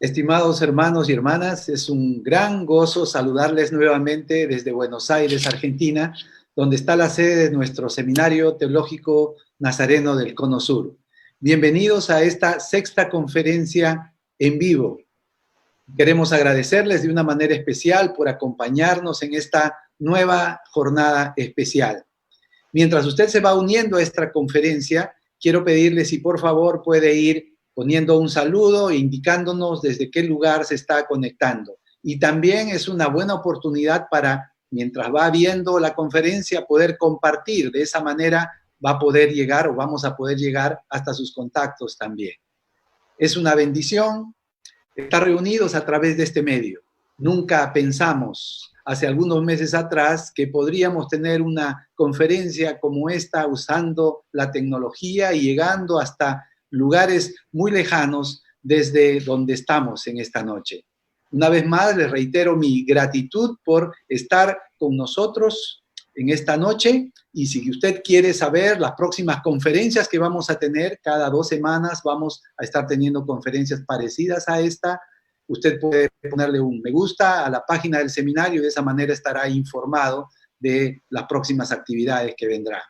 Estimados hermanos y hermanas, es un gran gozo saludarles nuevamente desde Buenos Aires, Argentina, donde está la sede de nuestro Seminario Teológico Nazareno del Cono Sur. Bienvenidos a esta sexta conferencia en vivo. Queremos agradecerles de una manera especial por acompañarnos en esta nueva jornada especial. Mientras usted se va uniendo a esta conferencia, quiero pedirle si por favor puede ir poniendo un saludo e indicándonos desde qué lugar se está conectando. Y también es una buena oportunidad para, mientras va viendo la conferencia, poder compartir. De esa manera va a poder llegar o vamos a poder llegar hasta sus contactos también. Es una bendición estar reunidos a través de este medio. Nunca pensamos hace algunos meses atrás que podríamos tener una conferencia como esta usando la tecnología y llegando hasta lugares muy lejanos desde donde estamos en esta noche. Una vez más, les reitero mi gratitud por estar con nosotros en esta noche, y si usted quiere saber las próximas conferencias que vamos a tener, cada 2 semanas vamos a estar teniendo conferencias parecidas a esta. Usted puede ponerle un me gusta a la página del seminario y de esa manera estará informado de las próximas actividades que vendrán.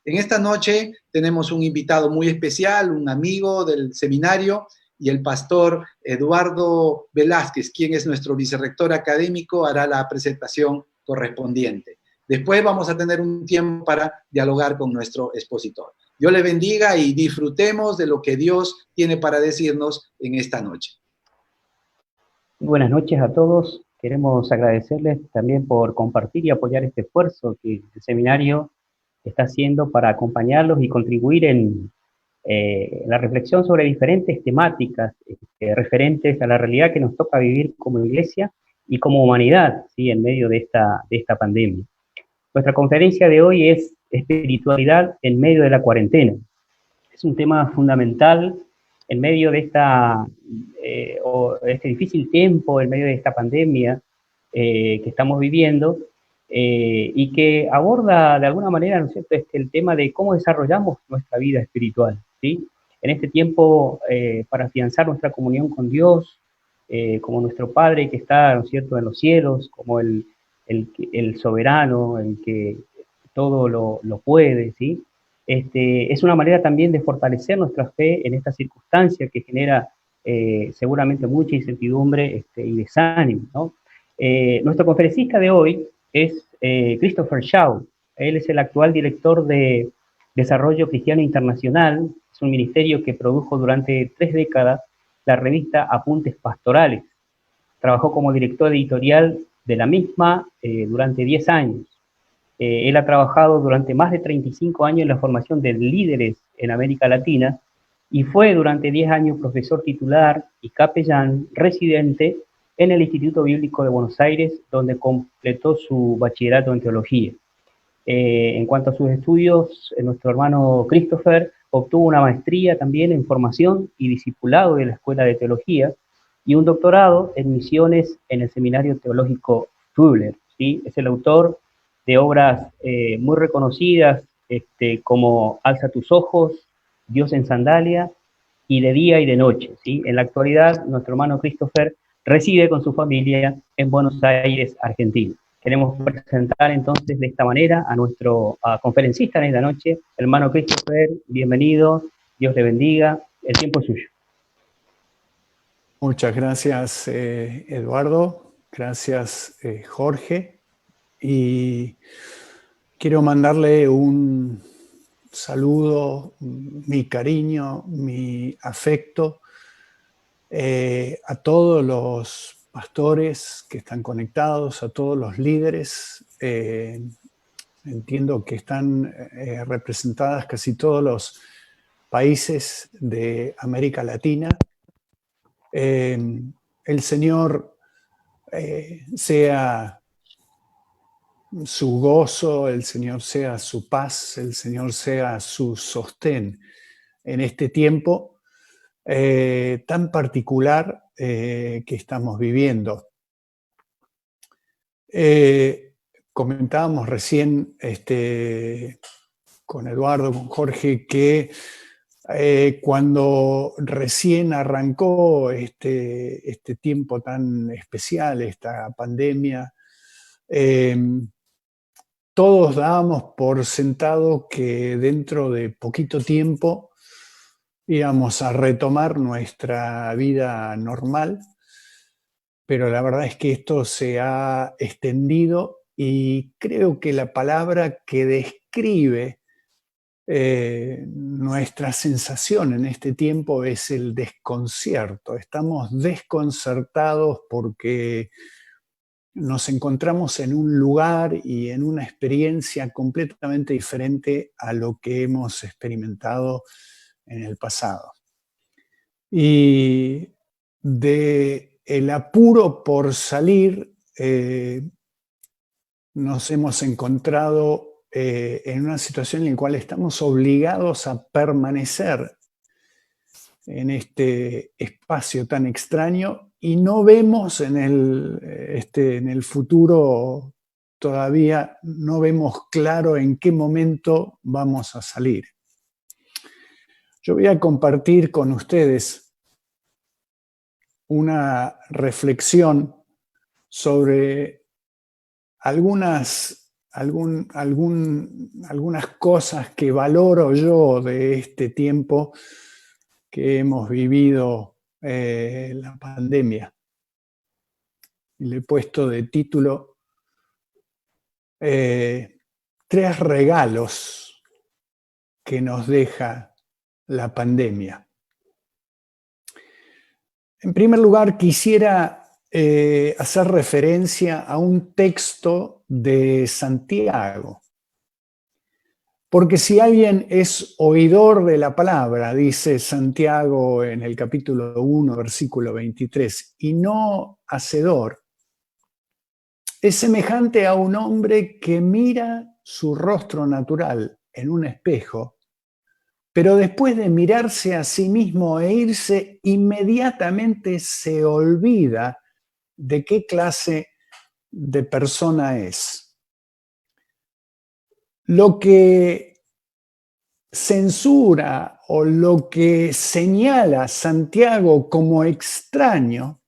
En esta noche tenemos un invitado muy especial, un amigo del seminario, y el pastor Eduardo Velázquez, quien es nuestro vicerrector académico, hará la presentación correspondiente. Después vamos a tener un tiempo para dialogar con nuestro expositor. Dios le bendiga y disfrutemos de lo que Dios tiene para decirnos en esta noche. Buenas noches a todos. Queremos agradecerles también por compartir y apoyar este esfuerzo que el seminario está haciendo para acompañarlos y contribuir en la reflexión sobre diferentes temáticas referentes a la realidad que nos toca vivir como iglesia y como humanidad, ¿sí?, en medio de esta pandemia. Nuestra conferencia de hoy es Espiritualidad en medio de la cuarentena. Es un tema fundamental en medio de este difícil tiempo, en medio de esta pandemia que estamos viviendo, y que aborda de alguna manera, ¿no es cierto?, el tema de cómo desarrollamos nuestra vida espiritual, ¿sí? En este tiempo, para afianzar nuestra comunión con Dios, como nuestro Padre que está, ¿no es cierto?, en los cielos, como el soberano, el que todo lo puede, ¿sí? Es una manera también de fortalecer nuestra fe en esta circunstancia que genera seguramente mucha incertidumbre y desánimo, ¿no? Nuestro conferencista de hoy es Christopher Shaw. Él es el actual director de Desarrollo Cristiano Internacional. Es un ministerio que produjo durante 3 décadas la revista Apuntes Pastorales. Trabajó como director editorial de la misma durante 10 años. Él ha trabajado durante más de 35 años en la formación de líderes en América Latina y fue durante 10 años profesor titular y capellán residente en el Instituto Bíblico de Buenos Aires, donde completó su bachillerato en teología. En cuanto a sus estudios, nuestro hermano Christopher obtuvo una maestría también en formación y discipulado de la Escuela de Teología y un doctorado en misiones en el Seminario Teológico Fuller, ¿sí? Es el autor de obras muy reconocidas como Alza tus ojos, Dios en sandalia y De día y de noche, ¿sí? En la actualidad, nuestro hermano Christopher reside con su familia en Buenos Aires, Argentina. Queremos presentar entonces de esta manera a nuestro conferencista en esta noche, hermano Christopher, bienvenido, Dios le bendiga, el tiempo es suyo. Muchas gracias, Eduardo, gracias, Jorge, y quiero mandarle un saludo, mi cariño, mi afecto a todos los pastores que están conectados, a todos los líderes. Entiendo que están representadas casi todos los países de América Latina. El Señor sea su gozo, el Señor sea su paz, el Señor sea su sostén en este tiempo tan particular que estamos viviendo. Comentábamos recién con Eduardo, con Jorge, que Cuando recién arrancó este tiempo tan especial, esta pandemia, todos dábamos por sentado que dentro de poquito tiempo íbamos a retomar nuestra vida normal, pero la verdad es que esto se ha extendido y creo que la palabra que describe nuestra sensación en este tiempo es el desconcierto. Estamos desconcertados porque nos encontramos en un lugar y en una experiencia completamente diferente a lo que hemos experimentado en el pasado. Y de el apuro por salir, nos hemos encontrado en una situación en la cual estamos obligados a permanecer en este espacio tan extraño y no vemos en el futuro, todavía no vemos claro en qué momento vamos a salir. Yo voy a compartir con ustedes una reflexión sobre algunas cosas que valoro yo de este tiempo que hemos vivido, la pandemia. Y le he puesto de título 3 regalos que nos deja la pandemia. En primer lugar, quisiera hacer referencia a un texto de Santiago. Porque si alguien es oidor de la palabra, dice Santiago en el capítulo 1, versículo 23, y no hacedor, es semejante a un hombre que mira su rostro natural en un espejo, pero después de mirarse a sí mismo e irse, inmediatamente se olvida de qué clase de persona es. Lo que censura o lo que señala Santiago como extraño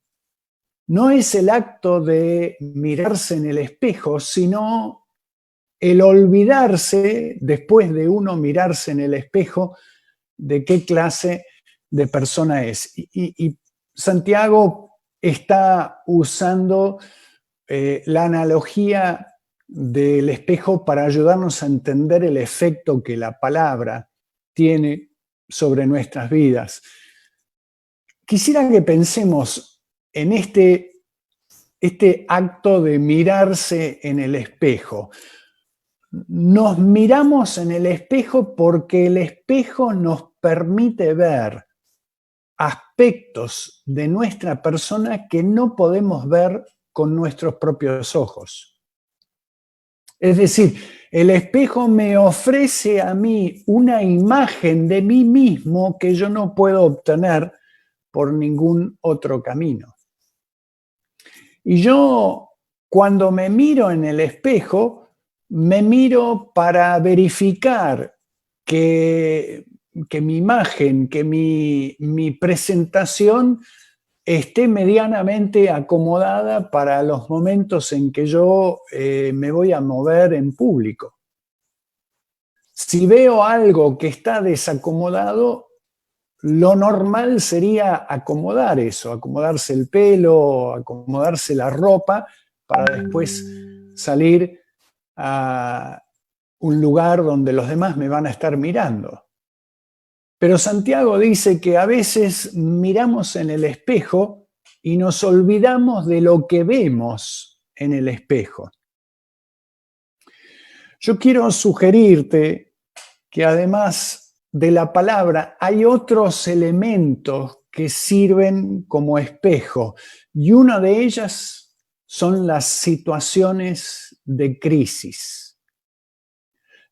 no es el acto de mirarse en el espejo, sino el olvidarse, después de uno mirarse en el espejo, de qué clase de persona es. Y Santiago está usando la analogía del espejo para ayudarnos a entender el efecto que la palabra tiene sobre nuestras vidas. Quisiera que pensemos en este acto de mirarse en el espejo. Nos miramos en el espejo porque el espejo nos permite ver aspectos de nuestra persona que no podemos ver con nuestros propios ojos. Es decir, el espejo me ofrece a mí una imagen de mí mismo que yo no puedo obtener por ningún otro camino. Y yo, cuando me miro en el espejo, me miro para verificar que mi imagen, que mi presentación esté medianamente acomodada para los momentos en que yo me voy a mover en público. Si veo algo que está desacomodado, lo normal sería acomodar eso, acomodarse el pelo, acomodarse la ropa para después salir a un lugar donde los demás me van a estar mirando. Pero Santiago dice que a veces miramos en el espejo y nos olvidamos de lo que vemos en el espejo. Yo quiero sugerirte que además de la palabra hay otros elementos que sirven como espejo y una de ellas son las situaciones de crisis.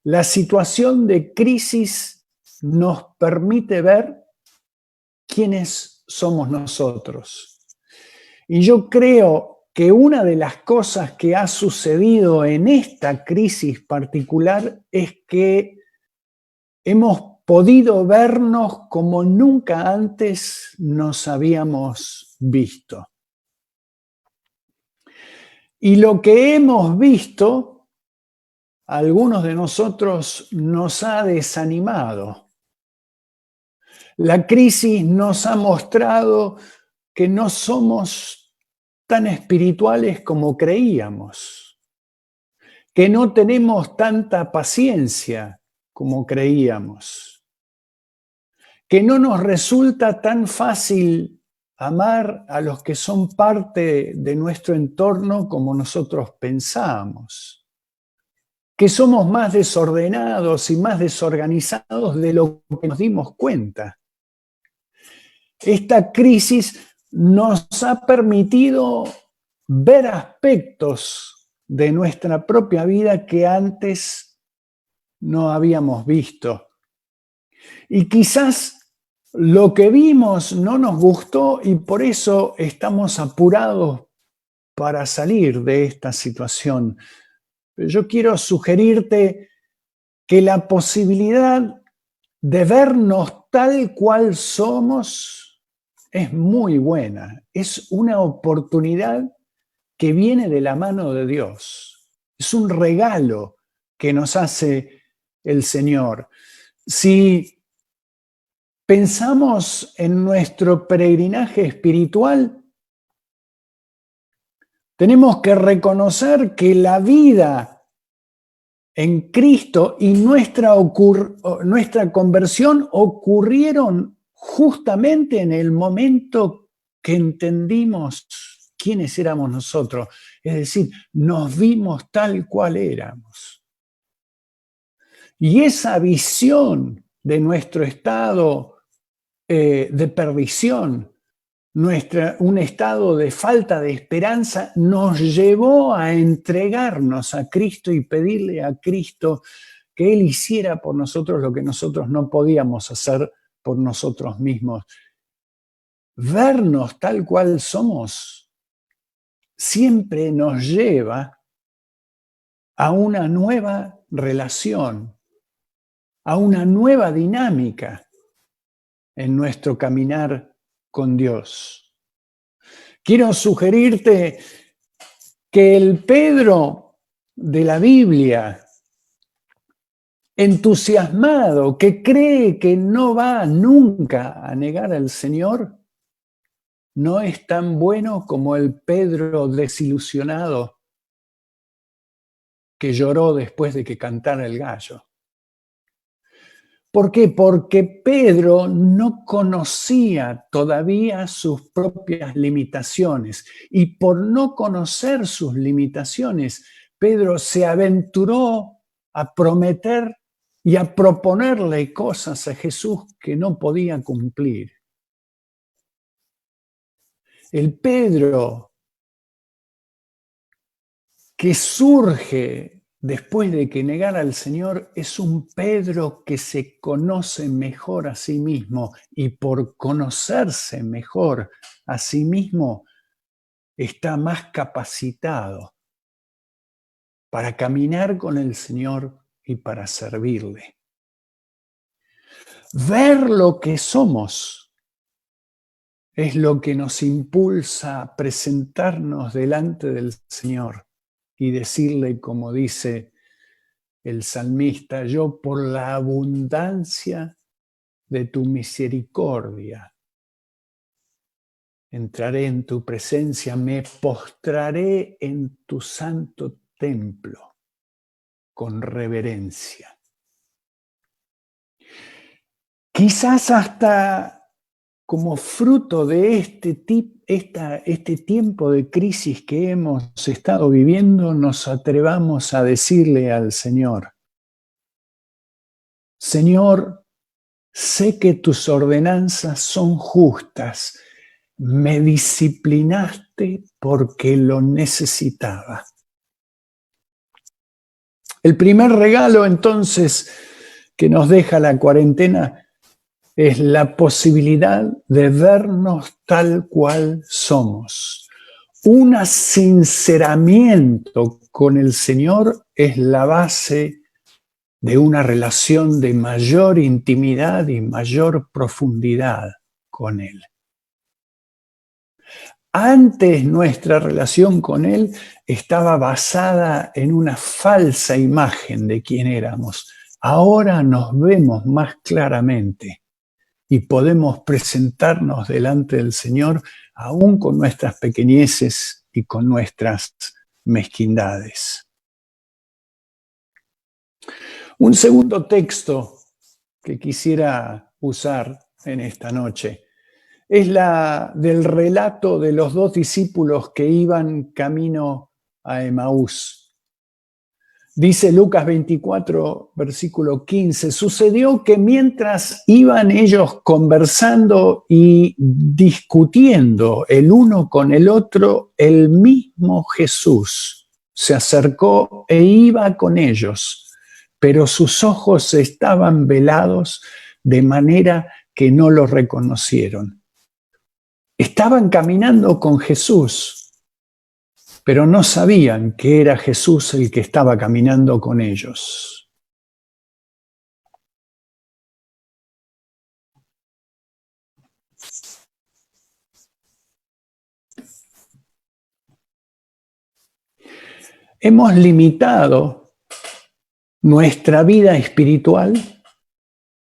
La situación de crisis nos permite ver quiénes somos nosotros. Y yo creo que una de las cosas que ha sucedido en esta crisis particular es que hemos podido vernos como nunca antes nos habíamos visto. Y lo que hemos visto, a algunos de nosotros nos ha desanimado. La crisis nos ha mostrado que no somos tan espirituales como creíamos, que no tenemos tanta paciencia como creíamos, que no nos resulta tan fácil amar a los que son parte de nuestro entorno como nosotros pensamos, que somos más desordenados y más desorganizados de lo que nos dimos cuenta. Esta crisis nos ha permitido ver aspectos de nuestra propia vida que antes no habíamos visto. Y quizás lo que vimos no nos gustó y por eso estamos apurados para salir de esta situación. Yo quiero sugerirte que la posibilidad de vernos tal cual somos es muy buena. Es una oportunidad que viene de la mano de Dios. Es un regalo que nos hace el Señor. Si pensamos en nuestro peregrinaje espiritual, tenemos que reconocer que la vida en Cristo y nuestra conversión ocurrieron justamente en el momento que entendimos quiénes éramos nosotros. Es decir, nos vimos tal cual éramos. Y esa visión de nuestro estado de perdición, un estado de falta de esperanza, nos llevó a entregarnos a Cristo y pedirle a Cristo que Él hiciera por nosotros lo que nosotros no podíamos hacer por nosotros mismos. Vernos tal cual somos siempre nos lleva a una nueva relación, a una nueva dinámica en nuestro caminar con Dios. Quiero sugerirte que el Pedro de la Biblia, entusiasmado, que cree que no va nunca a negar al Señor, no es tan bueno como el Pedro desilusionado que lloró después de que cantara el gallo. ¿Por qué? Porque Pedro no conocía todavía sus propias limitaciones y por no conocer sus limitaciones, Pedro se aventuró a prometer y a proponerle cosas a Jesús que no podía cumplir. El Pedro que surge después de que negara al Señor es un Pedro que se conoce mejor a sí mismo y por conocerse mejor a sí mismo está más capacitado para caminar con el Señor y para servirle. Ver lo que somos es lo que nos impulsa a presentarnos delante del Señor y decirle, como dice el salmista, yo por la abundancia de tu misericordia entraré en tu presencia, me postraré en tu santo templo con reverencia. Quizás hasta como fruto de este tiempo de crisis que hemos estado viviendo, nos atrevamos a decirle al Señor, Señor, sé que tus ordenanzas son justas, me disciplinaste porque lo necesitaba. El primer regalo entonces que nos deja la cuarentena es la posibilidad de vernos tal cual somos. Un sinceramiento con el Señor es la base de una relación de mayor intimidad y mayor profundidad con Él. Antes nuestra relación con Él estaba basada en una falsa imagen de quién éramos. Ahora nos vemos más claramente y podemos presentarnos delante del Señor aún con nuestras pequeñeces y con nuestras mezquindades. Un segundo texto que quisiera usar en esta noche es la del relato de los dos discípulos que iban camino a Emaús. Dice Lucas 24, versículo 15, sucedió que mientras iban ellos conversando y discutiendo el uno con el otro, el mismo Jesús se acercó e iba con ellos, pero sus ojos estaban velados de manera que no lo reconocieron. Estaban caminando con Jesús, pero no sabían que era Jesús el que estaba caminando con ellos. Hemos limitado nuestra vida espiritual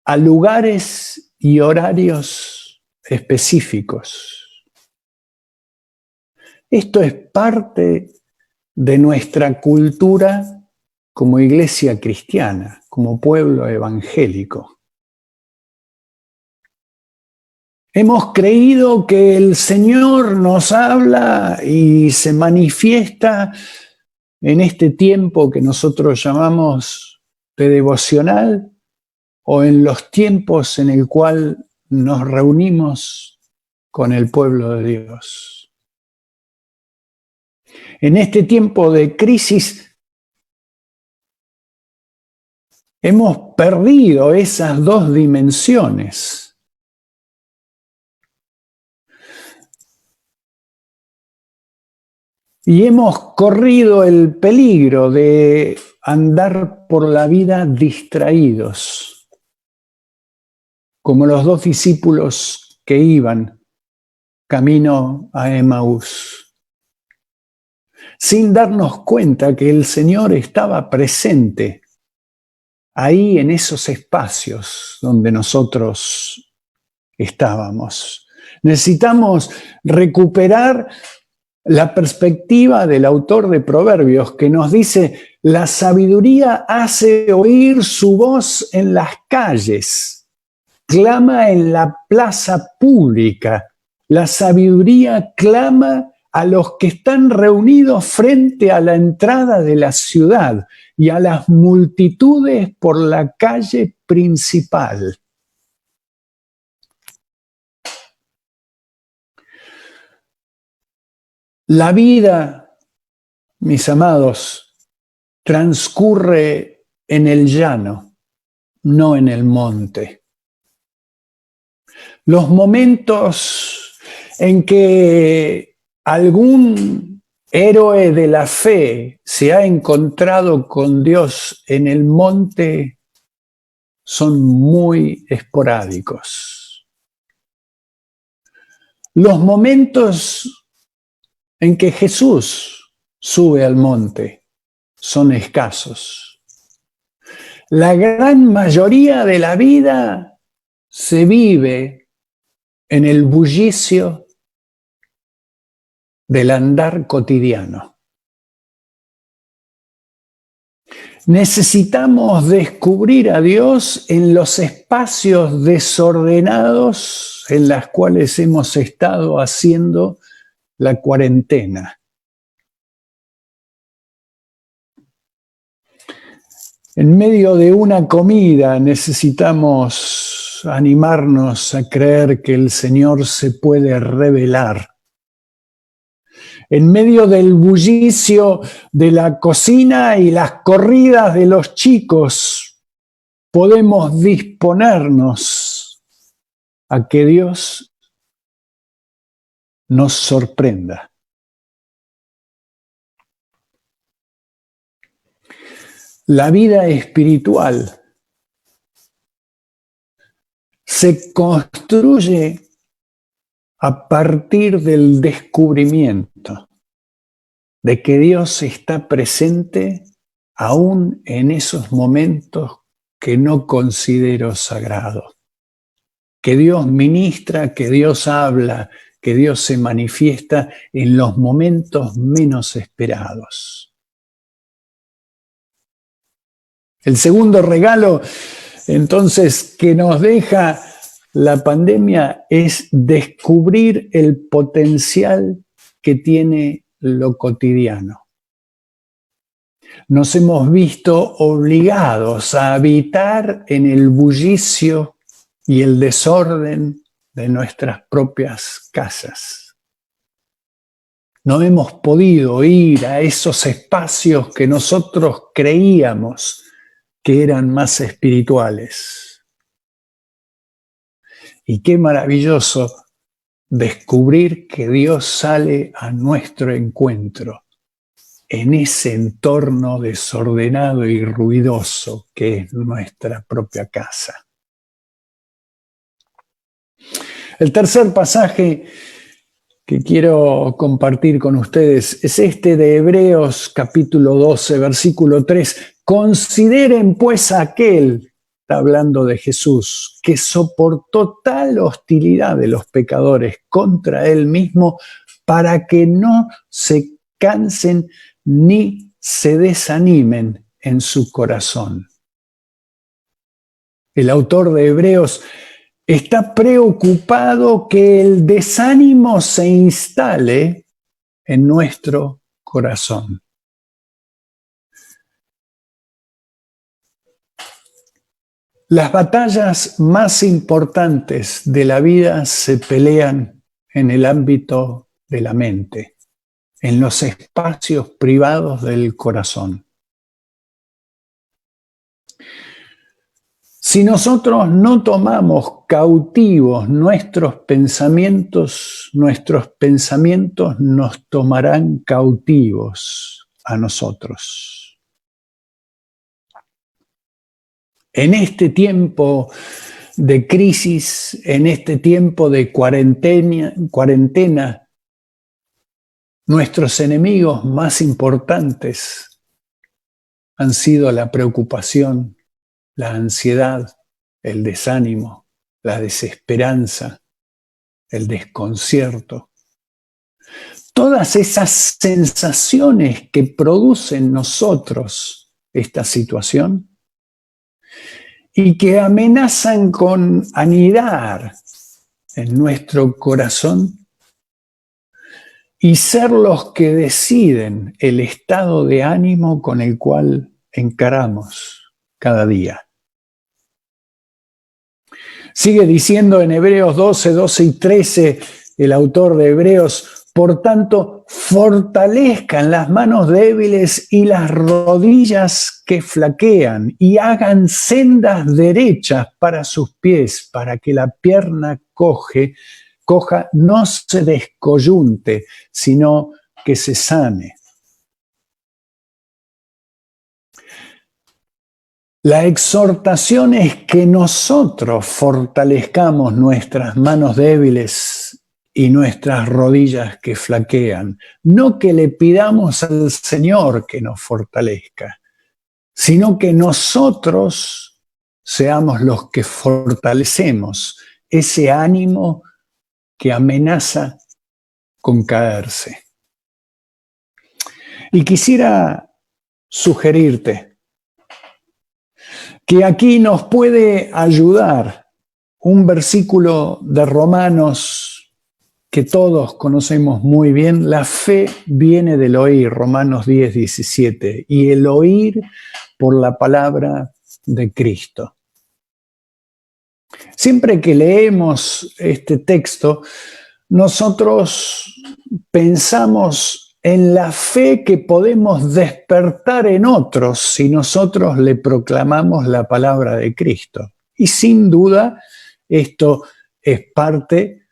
a lugares y horarios específicos. Esto es parte de nuestra cultura como iglesia cristiana, como pueblo evangélico. Hemos creído que el Señor nos habla y se manifiesta en este tiempo que nosotros llamamos de devocional o en los tiempos en el cual nos reunimos con el pueblo de Dios. En este tiempo de crisis hemos perdido esas dos dimensiones. Y hemos corrido el peligro de andar por la vida distraídos, como los dos discípulos que iban camino a Emaús, sin darnos cuenta que el Señor estaba presente ahí en esos espacios donde nosotros estábamos. Necesitamos recuperar la perspectiva del autor de Proverbios que nos dice: la sabiduría hace oír su voz en las calles, clama en la plaza pública. La sabiduría clama a los que están reunidos frente a la entrada de la ciudad y a las multitudes por la calle principal. La vida, mis amados, transcurre en el llano, no en el monte. Los momentos en que algún héroe de la fe se ha encontrado con Dios en el monte son muy esporádicos. Los momentos en que Jesús sube al monte son escasos. La gran mayoría de la vida se vive en el bullicio del andar cotidiano. Necesitamos descubrir a Dios en los espacios desordenados en los cuales hemos estado haciendo la cuarentena. En medio de una comida necesitamos animarnos a creer que el Señor se puede revelar. En medio del bullicio de la cocina y las corridas de los chicos, podemos disponernos a que Dios nos sorprenda. La vida espiritual se construye a partir del descubrimiento de que Dios está presente aún en esos momentos que no considero sagrados. Que Dios ministra, que Dios habla, que Dios se manifiesta en los momentos menos esperados. El segundo regalo, entonces, que nos deja la pandemia es descubrir el potencial que tiene lo cotidiano. Nos hemos visto obligados a habitar en el bullicio y el desorden de nuestras propias casas. No hemos podido ir a esos espacios que nosotros creíamos que eran más espirituales. Y qué maravilloso descubrir que Dios sale a nuestro encuentro en ese entorno desordenado y ruidoso que es nuestra propia casa. El tercer pasaje que quiero compartir con ustedes es este de Hebreos capítulo 12, versículo 3. Consideren pues a aquel, está hablando de Jesús, que soportó tal hostilidad de los pecadores contra él mismo para que no se cansen ni se desanimen en su corazón. El autor de Hebreos está preocupado que el desánimo se instale en nuestro corazón. Las batallas más importantes de la vida se pelean en el ámbito de la mente, en los espacios privados del corazón. Si nosotros no tomamos cautivos nuestros pensamientos nos tomarán cautivos a nosotros. En este tiempo de crisis, en este tiempo de cuarentena, nuestros enemigos más importantes han sido la preocupación, la ansiedad, el desánimo, la desesperanza, el desconcierto. Todas esas sensaciones que produce en nosotros esta situación y que amenazan con anidar en nuestro corazón y ser los que deciden el estado de ánimo con el cual encaramos cada día. Sigue diciendo en Hebreos 12 y 13, el autor de Hebreos, por tanto, fortalezcan las manos débiles y las rodillas que flaquean y hagan sendas derechas para sus pies, para que la pierna coja no se descoyunte, sino que se sane. La exhortación es que nosotros fortalezcamos nuestras manos débiles y nuestras rodillas que flaquean. No que le pidamos al Señor que nos fortalezca, sino que nosotros seamos los que fortalecemos ese ánimo que amenaza con caerse. Y quisiera sugerirte que aquí nos puede ayudar un versículo de Romanos que todos conocemos muy bien. La fe viene del oír, Romanos 10, 17, y el oír por la palabra de Cristo. Siempre que leemos este texto, nosotros pensamos en la fe que podemos despertar en otros si nosotros le proclamamos la palabra de Cristo. Y sin duda, esto es parte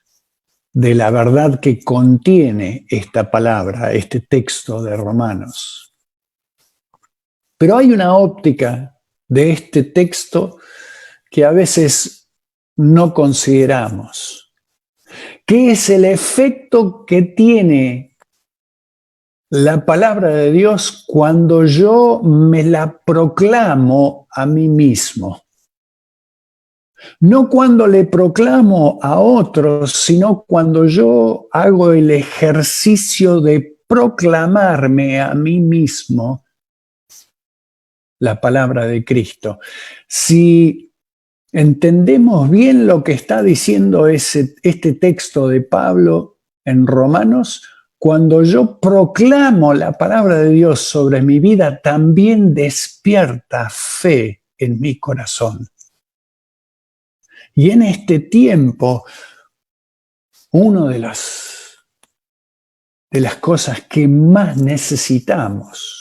de la verdad que contiene esta palabra, este texto de Romanos. Pero hay una óptica de este texto que a veces no consideramos, que es el efecto que tiene la palabra de Dios cuando yo me la proclamo a mí mismo. No cuando le proclamo a otros, sino cuando yo hago el ejercicio de proclamarme a mí mismo la palabra de Cristo. Si entendemos bien lo que está diciendo este texto de Pablo en Romanos, cuando yo proclamo la palabra de Dios sobre mi vida, también despierta fe en mi corazón. Y en este tiempo, una de las cosas que más necesitamos,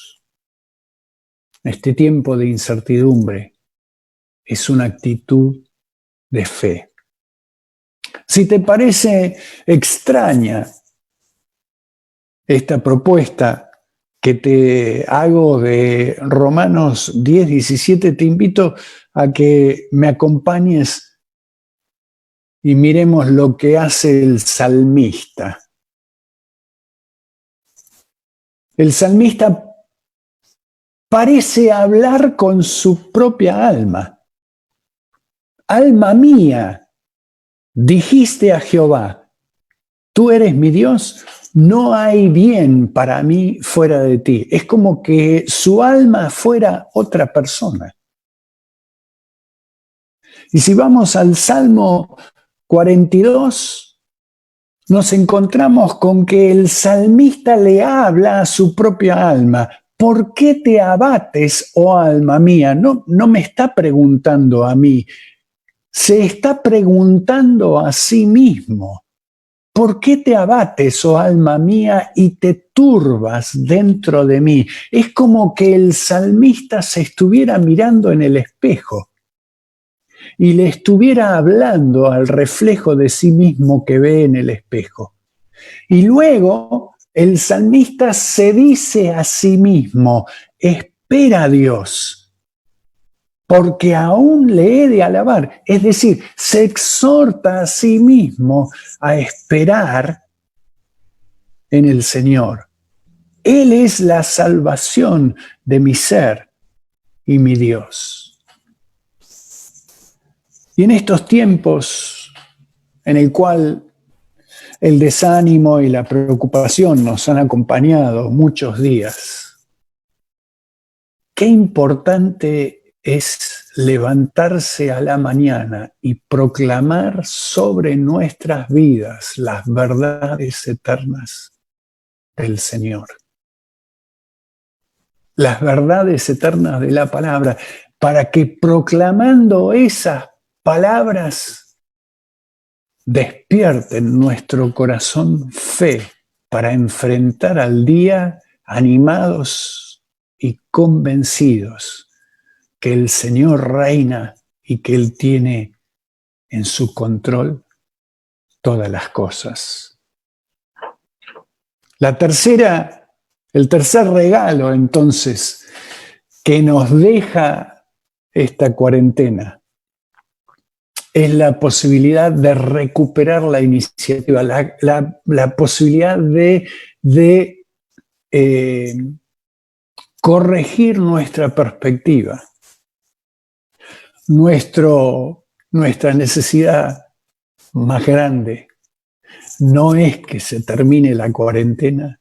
en este tiempo de incertidumbre, es una actitud de fe. Si te parece extraña esta propuesta que te hago de Romanos 10, 17, te invito a que me acompañes y miremos lo que hace el salmista. El salmista parece hablar con su propia alma. Alma mía, dijiste a Jehová, tú eres mi Dios, no hay bien para mí fuera de ti. Es como que su alma fuera otra persona. Y si vamos al Salmo 42, nos encontramos con que el salmista le habla a su propia alma. ¿Por qué te abates, oh alma mía? No me está preguntando a mí, se está preguntando a sí mismo. ¿Por qué te abates, oh alma mía, y te turbas dentro de mí? Es como que el salmista se estuviera mirando en el espejo y le estuviera hablando al reflejo de sí mismo que ve en el espejo. Y luego el salmista se dice a sí mismo, espera a Dios, porque aún le he de alabar. Es decir, se exhorta a sí mismo a esperar en el Señor. Él es la salvación de mi ser y mi Dios. Y en estos tiempos en el cual el desánimo y la preocupación nos han acompañado muchos días, qué importante es levantarse a la mañana y proclamar sobre nuestras vidas las verdades eternas del Señor. Las verdades eternas de la palabra, para que proclamando esas palabras despierten nuestro corazón fe para enfrentar al día animados y convencidos que el Señor reina y que Él tiene en su control todas las cosas. El tercer regalo, entonces, que nos deja esta cuarentena es la posibilidad de recuperar la iniciativa, la posibilidad de corregir nuestra perspectiva. Nuestra necesidad más grande no es que se termine la cuarentena,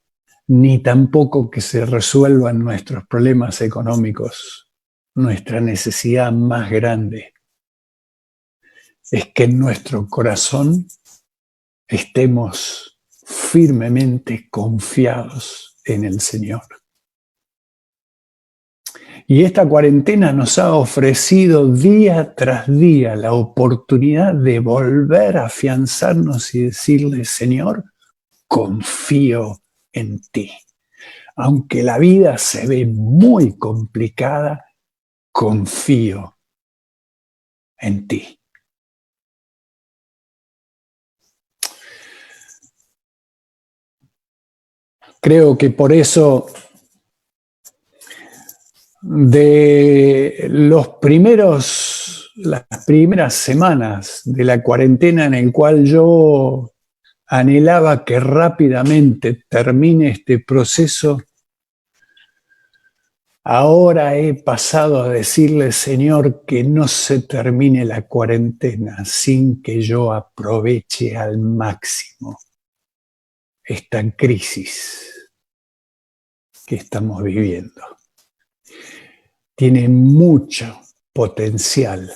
ni tampoco que se resuelvan nuestros problemas económicos. Nuestra necesidad más grande es que en nuestro corazón estemos firmemente confiados en el Señor. Y esta cuarentena nos ha ofrecido día tras día la oportunidad de volver a afianzarnos y decirle, Señor, confío en ti. Aunque la vida se ve muy complicada, confío en ti. Creo que por eso de las primeras semanas de la cuarentena en el cual yo anhelaba que rápidamente termine este proceso, ahora he pasado a decirle, Señor, que no se termine la cuarentena sin que yo aproveche al máximo esta crisis que estamos viviendo. Tiene mucho potencial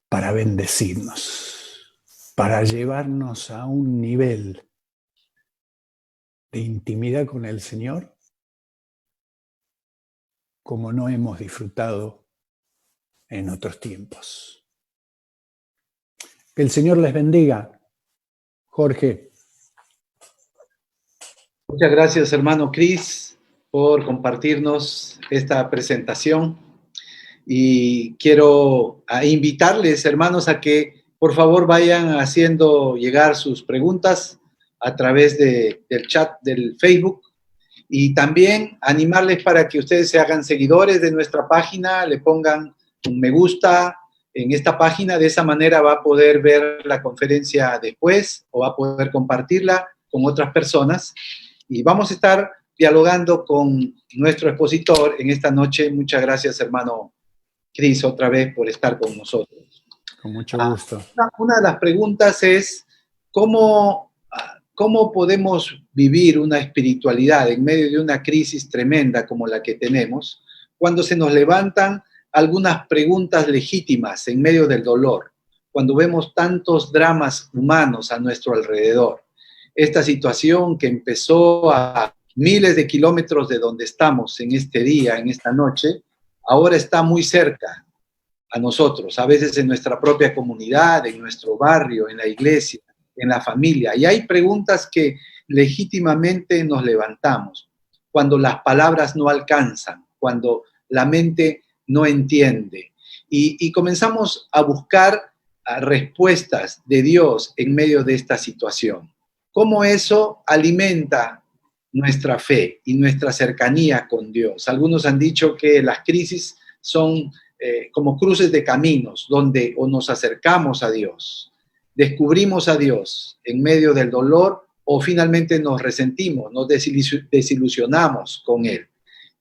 para bendecirnos, para llevarnos a un nivel de intimidad con el Señor como no hemos disfrutado en otros tiempos. Que el Señor les bendiga. Jorge. Muchas gracias, hermano Cris, por compartirnos esta presentación. Y quiero invitarles, hermanos, a que por favor vayan haciendo llegar sus preguntas a través del chat del Facebook. Y también animarles para que ustedes se hagan seguidores de nuestra página, le pongan un me gusta en esta página. De esa manera va a poder ver la conferencia después o va a poder compartirla con otras personas. Y vamos a estar dialogando con nuestro expositor en esta noche. Muchas gracias, hermano Cris, otra vez por estar con nosotros. Con mucho gusto. Una de las preguntas es, ¿cómo podemos vivir una espiritualidad en medio de una crisis tremenda como la que tenemos, cuando se nos levantan algunas preguntas legítimas en medio del dolor, cuando vemos tantos dramas humanos a nuestro alrededor? Esta situación que empezó a miles de kilómetros de donde estamos en este día, en esta noche, ahora está muy cerca a nosotros, a veces en nuestra propia comunidad, en nuestro barrio, en la iglesia, en la familia. Y hay preguntas que legítimamente nos levantamos cuando las palabras no alcanzan, cuando la mente no entiende. Y comenzamos a buscar respuestas de Dios en medio de esta situación. ¿Cómo eso alimenta nuestra fe y nuestra cercanía con Dios? Algunos han dicho que las crisis son como cruces de caminos donde o nos acercamos a Dios, descubrimos a Dios en medio del dolor o finalmente nos resentimos, nos desilusionamos con Él.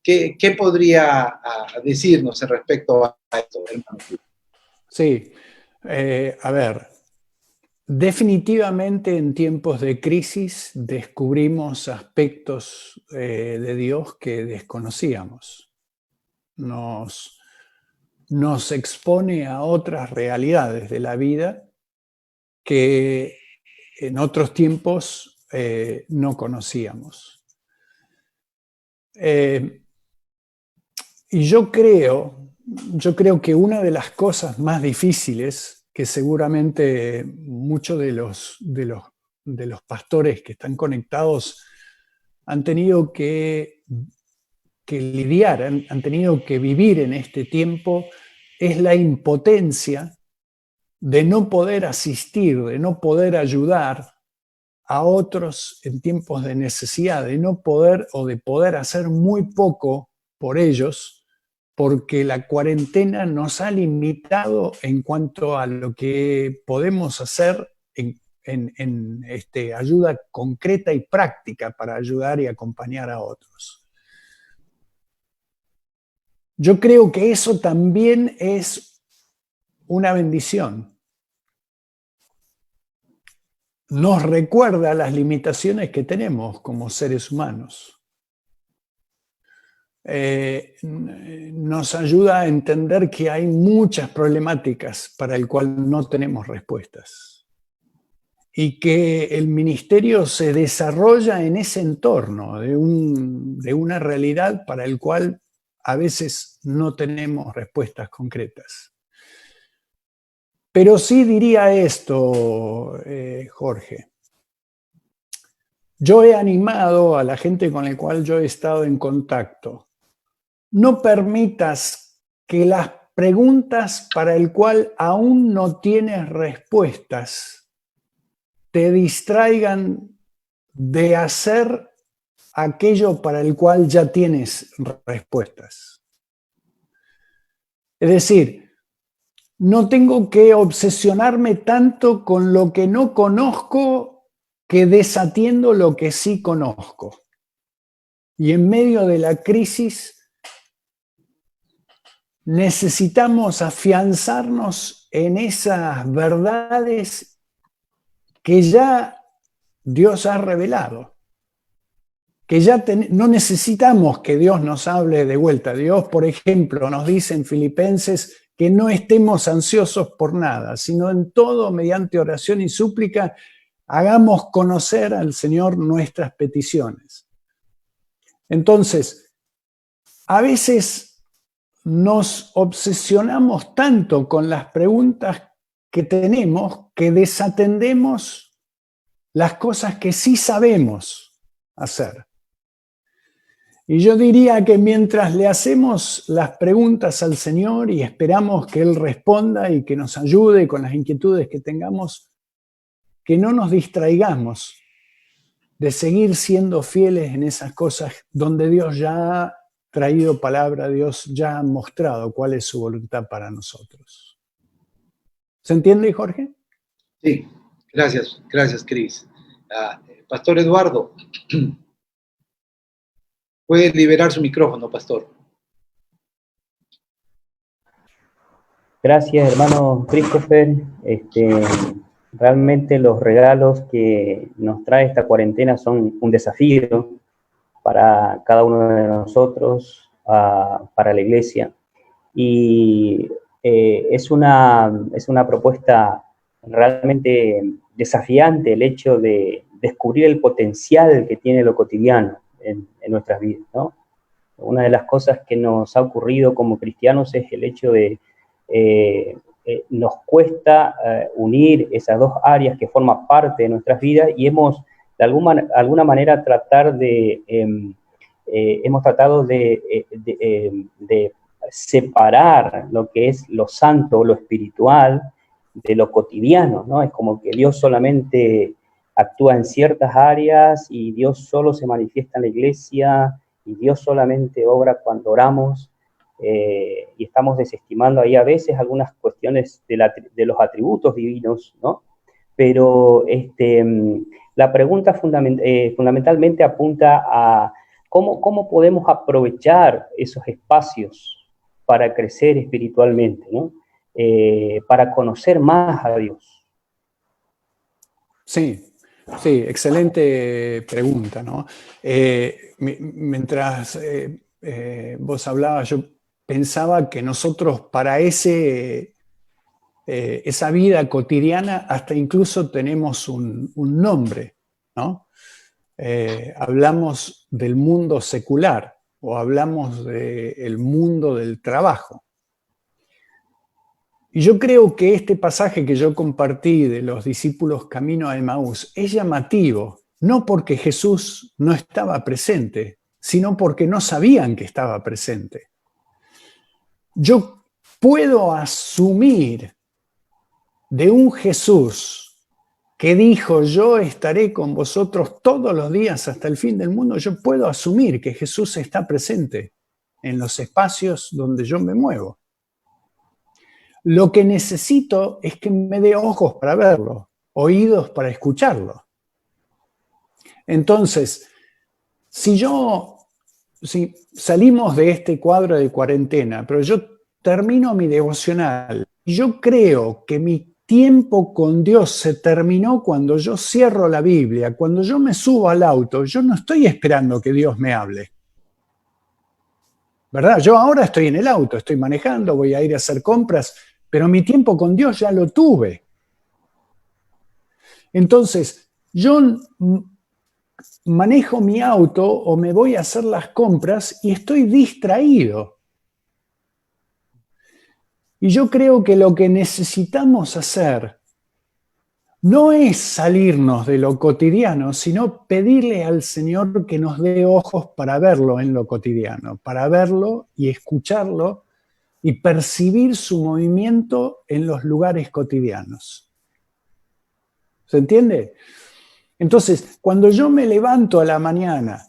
¿Qué podría decirnos en respecto a esto, hermano? Sí, a ver, definitivamente en tiempos de crisis descubrimos aspectos de Dios que desconocíamos. Nos expone a otras realidades de la vida que en otros tiempos no conocíamos. Y yo creo que una de las cosas más difíciles que seguramente muchos de los pastores que están conectados han tenido que lidiar, han tenido que vivir en este tiempo, es la impotencia de no poder asistir, de no poder ayudar a otros en tiempos de necesidad, de no poder o de poder hacer muy poco por ellos, porque la cuarentena nos ha limitado en cuanto a lo que podemos hacer en ayuda concreta y práctica para ayudar y acompañar a otros. Yo creo que eso también es una bendición. Nos recuerda las limitaciones que tenemos como seres humanos. Nos ayuda a entender que hay muchas problemáticas para las cuales no tenemos respuestas y que el ministerio se desarrolla en ese entorno de una realidad para el cual a veces no tenemos respuestas concretas. Pero sí diría esto, Jorge. Yo he animado a la gente con la cual yo he estado en contacto. No permitas que las preguntas para el cual aún no tienes respuestas te distraigan de hacer aquello para el cual ya tienes respuestas. Es decir, no tengo que obsesionarme tanto con lo que no conozco que desatiendo lo que sí conozco. Y en medio de la crisis necesitamos afianzarnos en esas verdades que ya Dios ha revelado. Que ya no necesitamos que Dios nos hable de vuelta. Dios, por ejemplo, nos dice en Filipenses que no estemos ansiosos por nada, sino en todo, mediante oración y súplica, hagamos conocer al Señor nuestras peticiones. Entonces, a veces nos obsesionamos tanto con las preguntas que tenemos que desatendemos las cosas que sí sabemos hacer. Y yo diría que mientras le hacemos las preguntas al Señor y esperamos que Él responda y que nos ayude con las inquietudes que tengamos, que no nos distraigamos de seguir siendo fieles en esas cosas donde Dios ya ha traído palabra, Dios ya ha mostrado cuál es su voluntad para nosotros. ¿Se entiende, Jorge? Sí, gracias, Cris. Pastor Eduardo, puede liberar su micrófono, pastor. Gracias, hermano Christopher. Realmente los regalos que nos trae esta cuarentena son un desafío para cada uno de nosotros, para la iglesia. Y es una propuesta realmente desafiante el hecho de descubrir el potencial que tiene lo cotidiano en nuestras vidas, ¿no? Una de las cosas que nos ha ocurrido como cristianos es el hecho de nos cuesta unir esas dos áreas que forman parte de nuestras vidas y hemos de alguna manera hemos tratado de separar lo que es lo santo, lo espiritual, de lo cotidiano, ¿no? Es como que Dios solamente actúa en ciertas áreas y Dios solo se manifiesta en la iglesia y Dios solamente obra cuando oramos, y estamos desestimando ahí a veces algunas cuestiones de los atributos divinos, ¿no? Pero la pregunta fundamentalmente apunta a cómo podemos aprovechar esos espacios para crecer espiritualmente, ¿no? Para conocer más a Dios. Sí, excelente pregunta, ¿no? Mientras vos hablabas, yo pensaba que nosotros para esa vida cotidiana hasta incluso tenemos un nombre, ¿no? Hablamos del mundo secular o hablamos del mundo del trabajo. Y yo creo que este pasaje que yo compartí de los discípulos camino a Emaús es llamativo, no porque Jesús no estaba presente, sino porque no sabían que estaba presente. Yo puedo asumir de un Jesús que dijo, yo estaré con vosotros todos los días hasta el fin del mundo, yo puedo asumir que Jesús está presente en los espacios donde yo me muevo. Lo que necesito es que me dé ojos para verlo, oídos para escucharlo. Entonces, si salimos de este cuadro de cuarentena, pero yo termino mi devocional y yo creo que mi tiempo con Dios se terminó cuando yo cierro la Biblia, cuando yo me subo al auto, yo no estoy esperando que Dios me hable. ¿Verdad? Yo ahora estoy en el auto, estoy manejando, voy a ir a hacer compras, pero mi tiempo con Dios ya lo tuve. Entonces, yo manejo mi auto o me voy a hacer las compras y estoy distraído. Y yo creo que lo que necesitamos hacer no es salirnos de lo cotidiano, sino pedirle al Señor que nos dé ojos para verlo en lo cotidiano, para verlo y escucharlo y percibir su movimiento en los lugares cotidianos. ¿Se entiende? Entonces, cuando yo me levanto a la mañana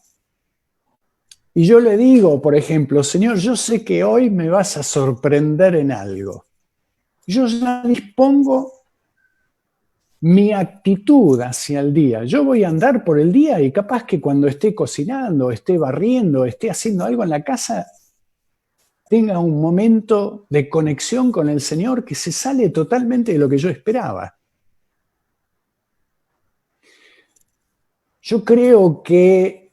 Y yo le digo, por ejemplo, Señor, yo sé que hoy me vas a sorprender en algo. Yo ya dispongo mi actitud hacia el día. Yo voy a andar por el día y capaz que cuando esté cocinando, esté barriendo, esté haciendo algo en la casa, tenga un momento de conexión con el Señor que se sale totalmente de lo que yo esperaba. Yo creo que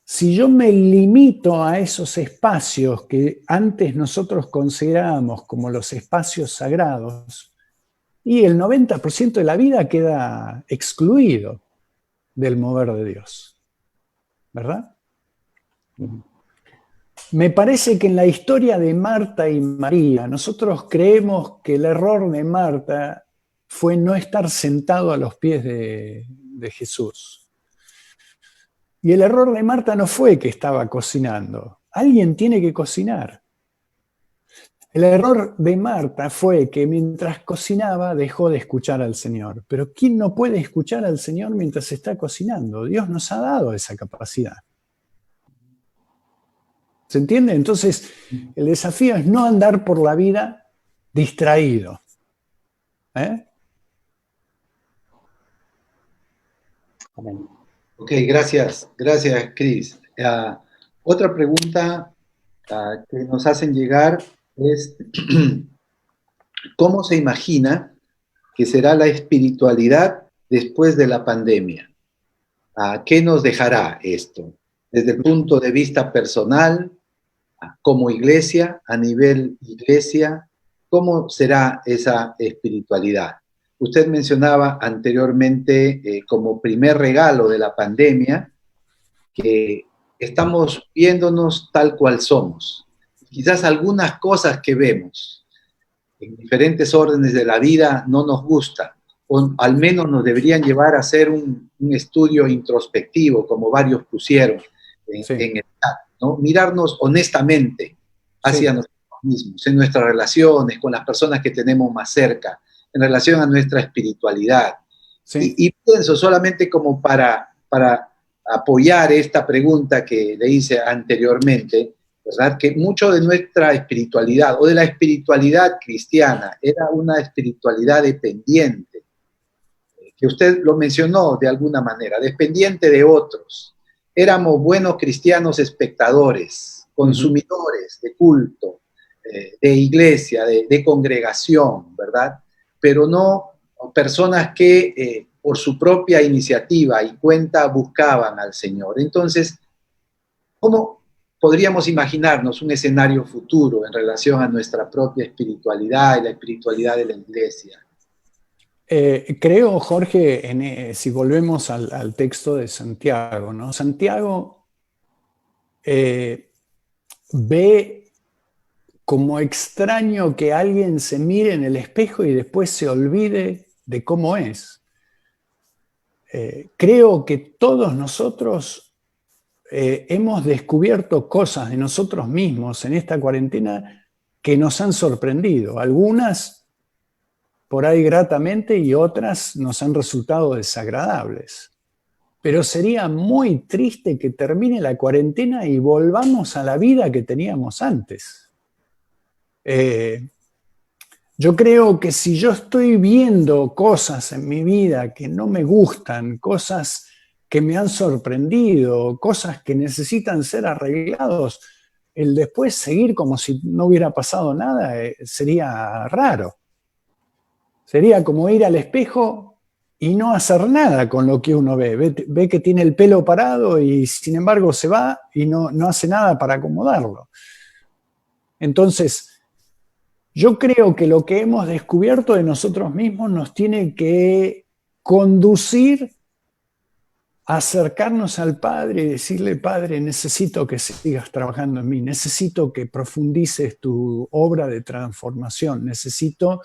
si yo me limito a esos espacios que antes nosotros considerábamos como los espacios sagrados, y el 90% de la vida queda excluido del mover de Dios, ¿verdad? Me parece que en la historia de Marta y María, nosotros creemos que el error de Marta fue no estar sentado a los pies de Jesús. Y el error de Marta no fue que estaba cocinando. Alguien tiene que cocinar. El error de Marta fue que mientras cocinaba dejó de escuchar al Señor. Pero ¿quién no puede escuchar al Señor mientras está cocinando? Dios nos ha dado esa capacidad. ¿Se entiende? Entonces, el desafío es no andar por la vida distraído. Amén. Ok, gracias, Cris. Otra pregunta que nos hacen llegar es, ¿cómo se imagina que será la espiritualidad después de la pandemia? ¿Qué nos dejará esto? Desde el punto de vista personal, como iglesia, a nivel iglesia, ¿cómo será esa espiritualidad? Usted mencionaba anteriormente como primer regalo de la pandemia que estamos viéndonos tal cual somos. Quizás algunas cosas que vemos en diferentes órdenes de la vida no nos gustan, o al menos nos deberían llevar a hacer un estudio introspectivo, como varios pusieron en el chat, ¿no? Mirarnos honestamente hacia nosotros mismos, en nuestras relaciones, con las personas que tenemos más cerca, en relación a nuestra espiritualidad. Y pienso solamente como para apoyar esta pregunta que le hice anteriormente, ¿verdad? Que mucho de nuestra espiritualidad o de la espiritualidad cristiana era una espiritualidad dependiente, que usted lo mencionó de alguna manera, dependiente de otros. Éramos buenos cristianos espectadores, consumidores de culto, de iglesia, de congregación, ¿verdad? Pero no personas que por su propia iniciativa y cuenta buscaban al Señor. Entonces, ¿cómo podríamos imaginarnos un escenario futuro en relación a nuestra propia espiritualidad y la espiritualidad de la iglesia? Creo, Jorge, si volvemos al texto de Santiago, ¿no? Santiago ve como extraño que alguien se mire en el espejo y después se olvide de cómo es. Creo que todos nosotros hemos descubierto cosas de nosotros mismos en esta cuarentena que nos han sorprendido. Algunas por ahí gratamente y otras nos han resultado desagradables. Pero sería muy triste que termine la cuarentena y volvamos a la vida que teníamos antes. Yo creo que si yo estoy viendo cosas en mi vida que no me gustan, cosas que me han sorprendido, cosas que necesitan ser arreglados, el después seguir como si no hubiera pasado nada sería raro. Sería como ir al espejo y no hacer nada con lo que uno ve. Ve que tiene el pelo parado y sin embargo se va y no hace nada para acomodarlo. Entonces, yo creo que lo que hemos descubierto de nosotros mismos nos tiene que conducir a acercarnos al Padre y decirle, Padre, necesito que sigas trabajando en mí, necesito que profundices tu obra de transformación, necesito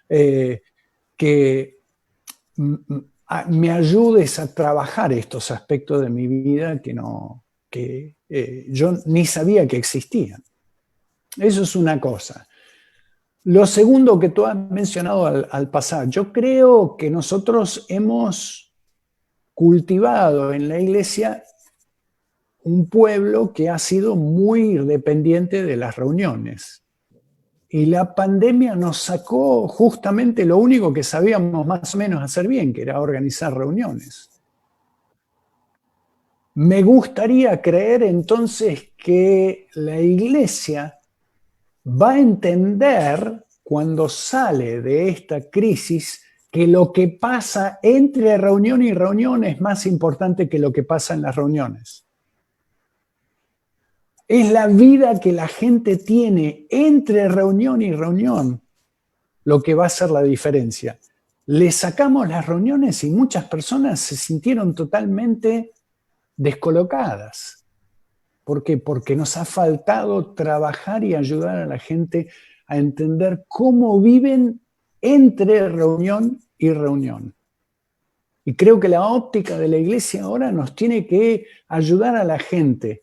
que me ayudes a trabajar estos aspectos de mi vida que yo ni sabía que existían. Eso es una cosa. Lo segundo que tú has mencionado al pasar, yo creo que nosotros hemos cultivado en la iglesia un pueblo que ha sido muy dependiente de las reuniones. Y la pandemia nos sacó justamente lo único que sabíamos más o menos hacer bien, que era organizar reuniones. Me gustaría creer entonces que la Iglesia va a entender cuando sale de esta crisis que lo que pasa entre reunión y reunión es más importante que lo que pasa en las reuniones. Es la vida que la gente tiene entre reunión y reunión lo que va a hacer la diferencia. Le sacamos las reuniones y muchas personas se sintieron totalmente descolocadas. ¿Por qué? Porque nos ha faltado trabajar y ayudar a la gente a entender cómo viven entre reunión y reunión. Y creo que la óptica de la Iglesia ahora nos tiene que ayudar a la gente,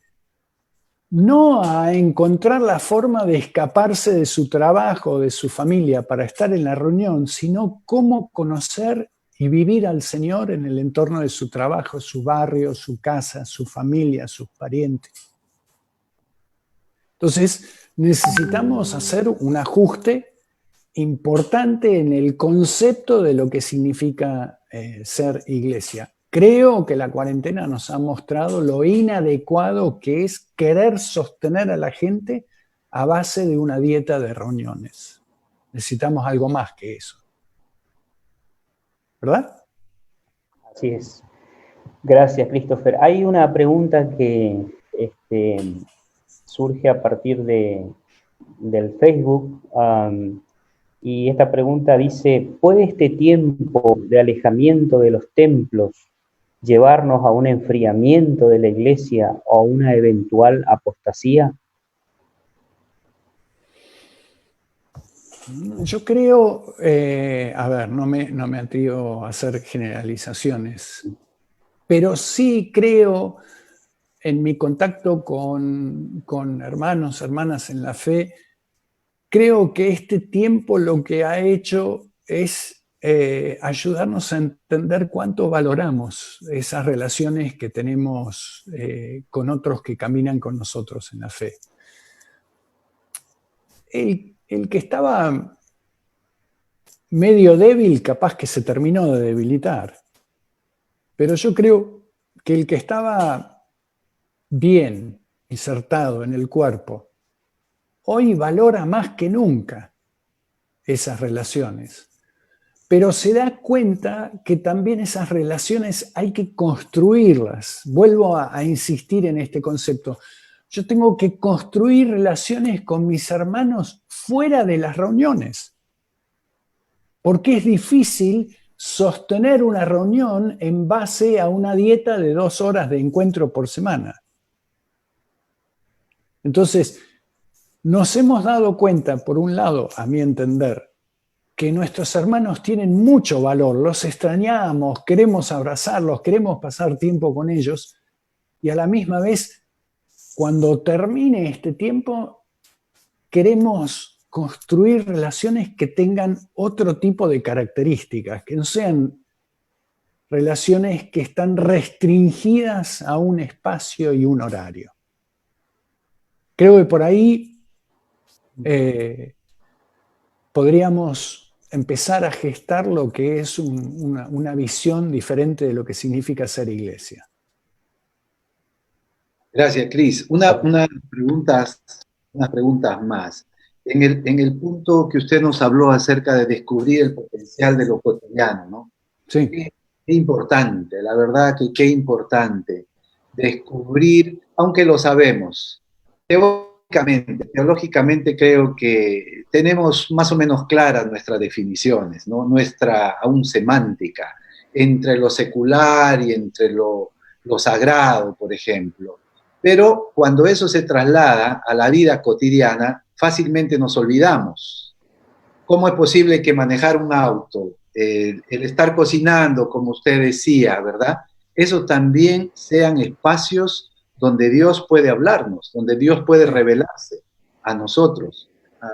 no a encontrar la forma de escaparse de su trabajo, de su familia para estar en la reunión, sino cómo conocer y vivir al Señor en el entorno de su trabajo, su barrio, su casa, su familia, sus parientes. Entonces, necesitamos hacer un ajuste importante en el concepto de lo que significa ser iglesia. Creo que la cuarentena nos ha mostrado lo inadecuado que es querer sostener a la gente a base de una dieta de reuniones. Necesitamos algo más que eso. ¿Verdad? Así es. Gracias, Christopher. Hay una pregunta que surge a partir del Facebook, y esta pregunta dice: ¿puede este tiempo de alejamiento de los templos llevarnos a un enfriamiento de la iglesia o a una eventual apostasía? Yo creo, no me atrevo a hacer generalizaciones, pero sí creo, en mi contacto con hermanos, hermanas en la fe, creo que este tiempo lo que ha hecho es ayudarnos a entender cuánto valoramos esas relaciones que tenemos con otros que caminan con nosotros en la fe. El que estaba medio débil, capaz que se terminó de debilitar. Pero yo creo que el que estaba bien insertado en el cuerpo, hoy valora más que nunca esas relaciones. Pero se da cuenta que también esas relaciones hay que construirlas. Vuelvo a insistir en este concepto. Yo tengo que construir relaciones con mis hermanos fuera de las reuniones. Porque es difícil sostener una reunión en base a una dieta de 2 horas de encuentro por semana. Entonces, nos hemos dado cuenta, por un lado, a mi entender, que nuestros hermanos tienen mucho valor, los extrañamos, queremos abrazarlos, queremos pasar tiempo con ellos, y a la misma vez, cuando termine este tiempo, queremos construir relaciones que tengan otro tipo de características, que no sean relaciones que están restringidas a un espacio y un horario. Creo que por ahí podríamos empezar a gestar lo que es una visión diferente de lo que significa ser iglesia. Gracias, Cris. Unas preguntas más. En el punto que usted nos habló acerca de descubrir el potencial de lo cotidiano, ¿no? Sí. Qué importante, la verdad que qué importante descubrir, aunque lo sabemos. Teológicamente creo que tenemos más o menos claras nuestras definiciones, ¿no? Nuestra aún semántica, entre lo secular y entre lo sagrado, por ejemplo. Pero cuando eso se traslada a la vida cotidiana, fácilmente nos olvidamos. ¿Cómo es posible que manejar un auto, el estar cocinando, como usted decía, ¿verdad? Eso también sean espacios donde Dios puede hablarnos, donde Dios puede revelarse a nosotros.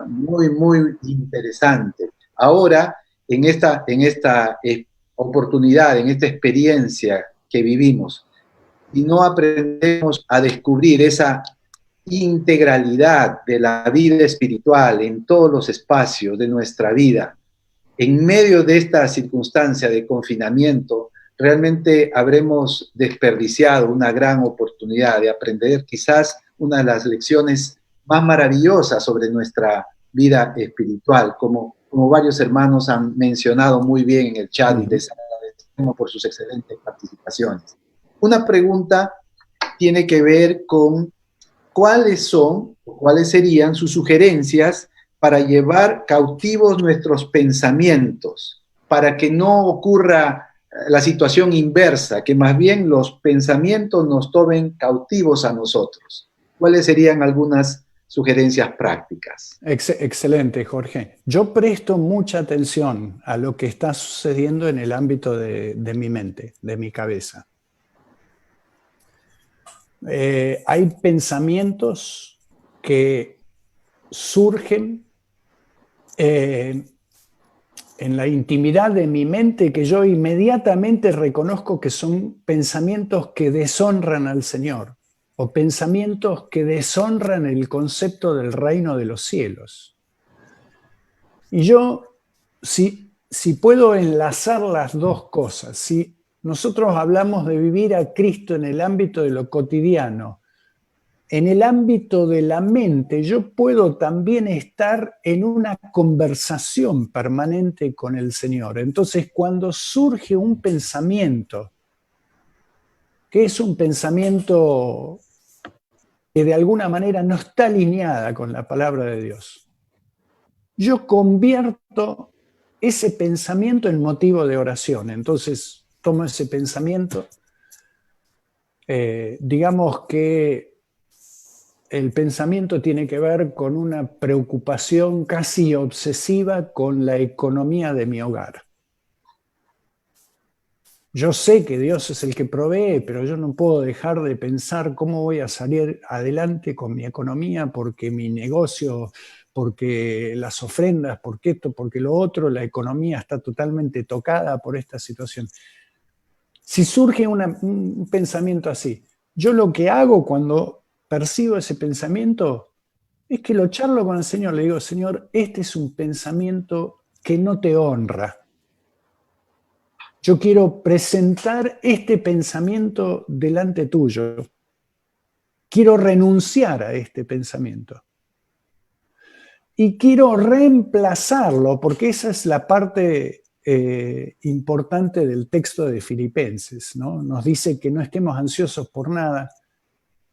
Muy, muy interesante. Ahora, en esta oportunidad, en esta experiencia que vivimos, y no aprendemos a descubrir esa integralidad de la vida espiritual en todos los espacios de nuestra vida, en medio de esta circunstancia de confinamiento, realmente habremos desperdiciado una gran oportunidad de aprender quizás una de las lecciones más maravillosas sobre nuestra vida espiritual, como varios hermanos han mencionado muy bien en el chat, y les agradecemos por sus excelentes participaciones. Una pregunta tiene que ver con cuáles serían sus sugerencias para llevar cautivos nuestros pensamientos, para que no ocurra la situación inversa, que más bien los pensamientos nos tomen cautivos a nosotros. ¿Cuáles serían algunas sugerencias prácticas? Excelente, Jorge. Yo presto mucha atención a lo que está sucediendo en el ámbito de mi mente, de mi cabeza. Hay pensamientos que surgen en la intimidad de mi mente, que yo inmediatamente reconozco que son pensamientos que deshonran al Señor, o pensamientos que deshonran el concepto del reino de los cielos. Y yo, si puedo enlazar las dos cosas, si nosotros hablamos de vivir a Cristo en el ámbito de lo cotidiano, en el ámbito de la mente, yo puedo también estar en una conversación permanente con el Señor. Entonces, cuando surge un pensamiento, que es un pensamiento que de alguna manera no está alineada con la palabra de Dios, yo convierto ese pensamiento en motivo de oración. Entonces, tomo ese pensamiento, digamos que el pensamiento tiene que ver con una preocupación casi obsesiva con la economía de mi hogar. Yo sé que Dios es el que provee, pero yo no puedo dejar de pensar cómo voy a salir adelante con mi economía, porque mi negocio, porque las ofrendas, porque esto, porque lo otro, la economía está totalmente tocada por esta situación. Si surge un pensamiento así, yo lo que hago cuando percibo ese pensamiento es que lo charlo con el Señor. Le digo, Señor, este es un pensamiento que no te honra. Yo quiero presentar este pensamiento delante tuyo. Quiero renunciar a este pensamiento. Y quiero reemplazarlo, porque esa es la parte importante del texto de Filipenses, ¿no? Nos dice que no estemos ansiosos por nada,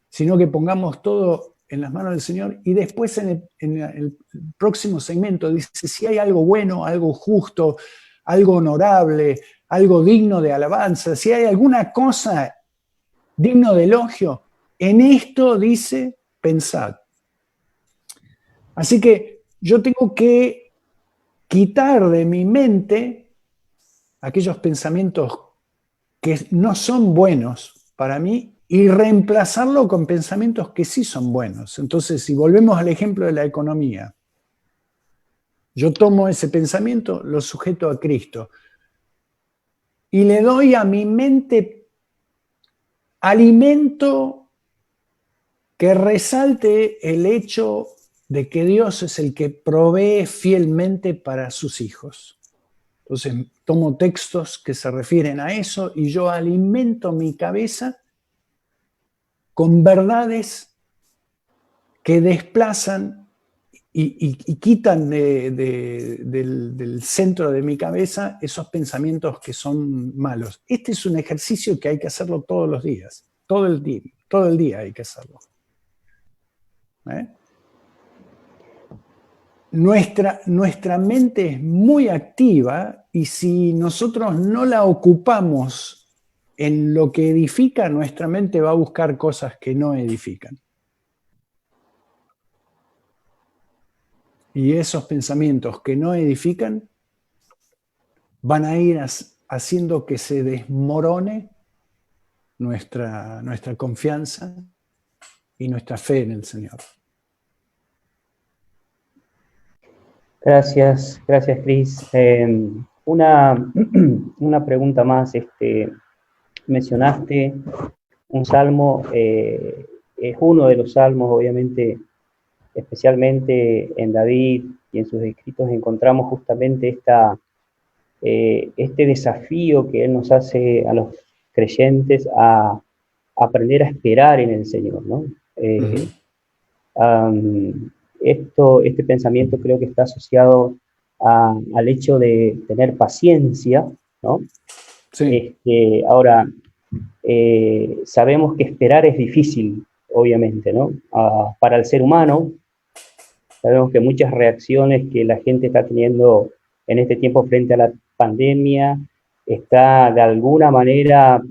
sino que pongamos todo en las manos del Señor. Y después en el próximo segmento dice, si hay algo bueno, algo justo, algo honorable, algo digno de alabanza, si hay alguna cosa digno de elogio, en esto dice, pensad. Así que yo tengo que quitar de mi mente aquellos pensamientos que no son buenos para mí y reemplazarlo con pensamientos que sí son buenos. Entonces, si volvemos al ejemplo de la economía, yo tomo ese pensamiento, lo sujeto a Cristo y le doy a mi mente alimento que resalte el hecho de que Dios es el que provee fielmente para sus hijos. Entonces, tomo textos que se refieren a eso y yo alimento mi cabeza con verdades que desplazan y quitan del centro de mi cabeza esos pensamientos que son malos. Este es un ejercicio que hay que hacerlo todos los días, todo el día hay que hacerlo. Nuestra mente es muy activa y si nosotros no la ocupamos en lo que edifica, nuestra mente va a buscar cosas que no edifican. Y esos pensamientos que no edifican van a ir haciendo que se desmorone nuestra confianza y nuestra fe en el Señor. Gracias, Cris. Una pregunta más. Mencionaste un salmo, es uno de los salmos, obviamente, especialmente en David y en sus escritos encontramos justamente este desafío que él nos hace a los creyentes a aprender a esperar en el Señor, ¿no? Ujú. Este pensamiento creo que está asociado al hecho de tener paciencia, ¿no? Sí, Ahora, sabemos que esperar es difícil, obviamente, ¿no? Para el ser humano, sabemos que muchas reacciones que la gente está teniendo en este tiempo frente a la pandemia está de alguna manera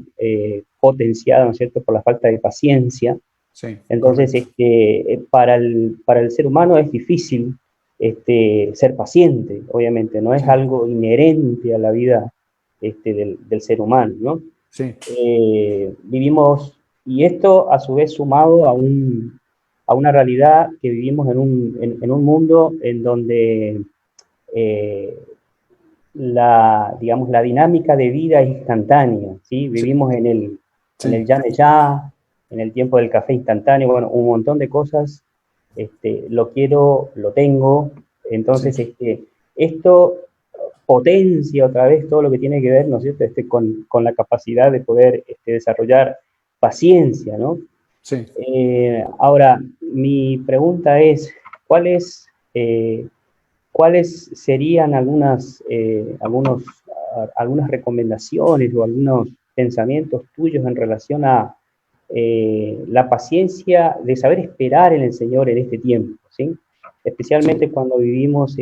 potenciada, ¿no es cierto?, por la falta de paciencia. sí, Entonces, correcto. para el ser humano es difícil ser paciente, obviamente, no es Sí, algo inherente a la vida del ser humano, ¿no? sí, Vivimos, y esto a su vez sumado a una realidad que vivimos en un mundo en donde eh, digamos, la dinámica de vida es instantánea, ¿sí? sí, Vivimos en el sí, ya de ya, en el tiempo del café instantáneo, bueno, un montón de cosas, lo quiero, lo tengo, sí, entonces esto potencia otra vez todo lo que tiene que ver, ¿no es cierto?, con la capacidad de poder desarrollar paciencia, ¿no? sí. Ahora, mi pregunta es, ¿cuáles, eh, ¿cuáles serían algunas recomendaciones o algunos pensamientos tuyos en relación a la paciencia de saber esperar en el Señor en este tiempo, ¿sí? Sí, Especialmente cuando vivimos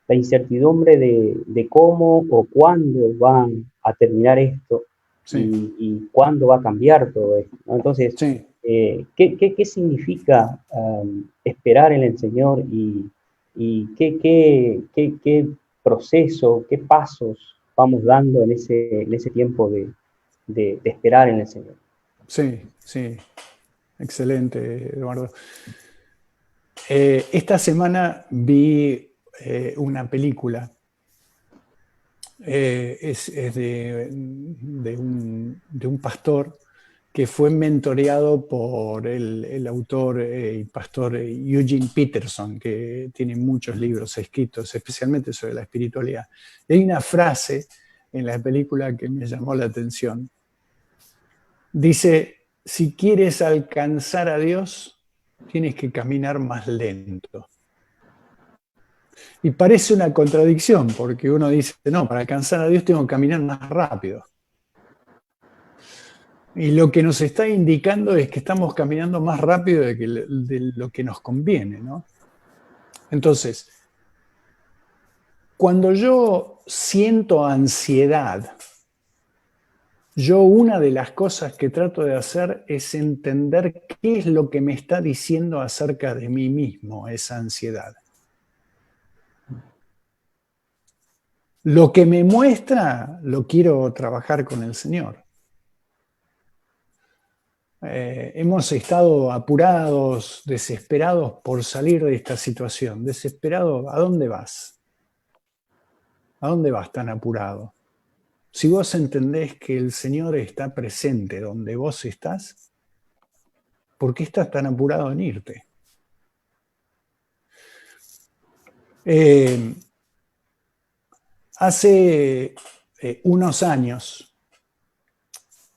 la incertidumbre de cómo o cuándo va a terminar esto sí, y cuándo va a cambiar todo esto, ¿no? Entonces, sí, ¿qué significa esperar en el Señor y qué proceso, qué pasos vamos dando en ese tiempo de esperar en el Señor? sí, sí. Excelente, Eduardo. Esta semana vi una película. Es de un pastor que fue mentoreado por el autor y pastor Eugene Peterson, que tiene muchos libros escritos, especialmente sobre la espiritualidad. Y hay una frase en la película que me llamó la atención. Dice, si quieres alcanzar a Dios, tienes que caminar más lento. Y parece una contradicción, porque uno dice, no, para alcanzar a Dios tengo que caminar más rápido. Y lo que nos está indicando es que estamos caminando más rápido de lo que nos conviene, ¿no? Entonces, cuando yo siento ansiedad, yo una de las cosas que trato de hacer es entender qué es lo que me está diciendo acerca de mí mismo esa ansiedad. Lo que me muestra lo quiero trabajar con el Señor. Hemos estado apurados, desesperados por salir de esta situación. Desesperado, ¿a dónde vas? ¿A dónde vas tan apurado? Si vos entendés que el Señor está presente donde vos estás, ¿por qué estás tan apurado en irte? Eh, hace unos años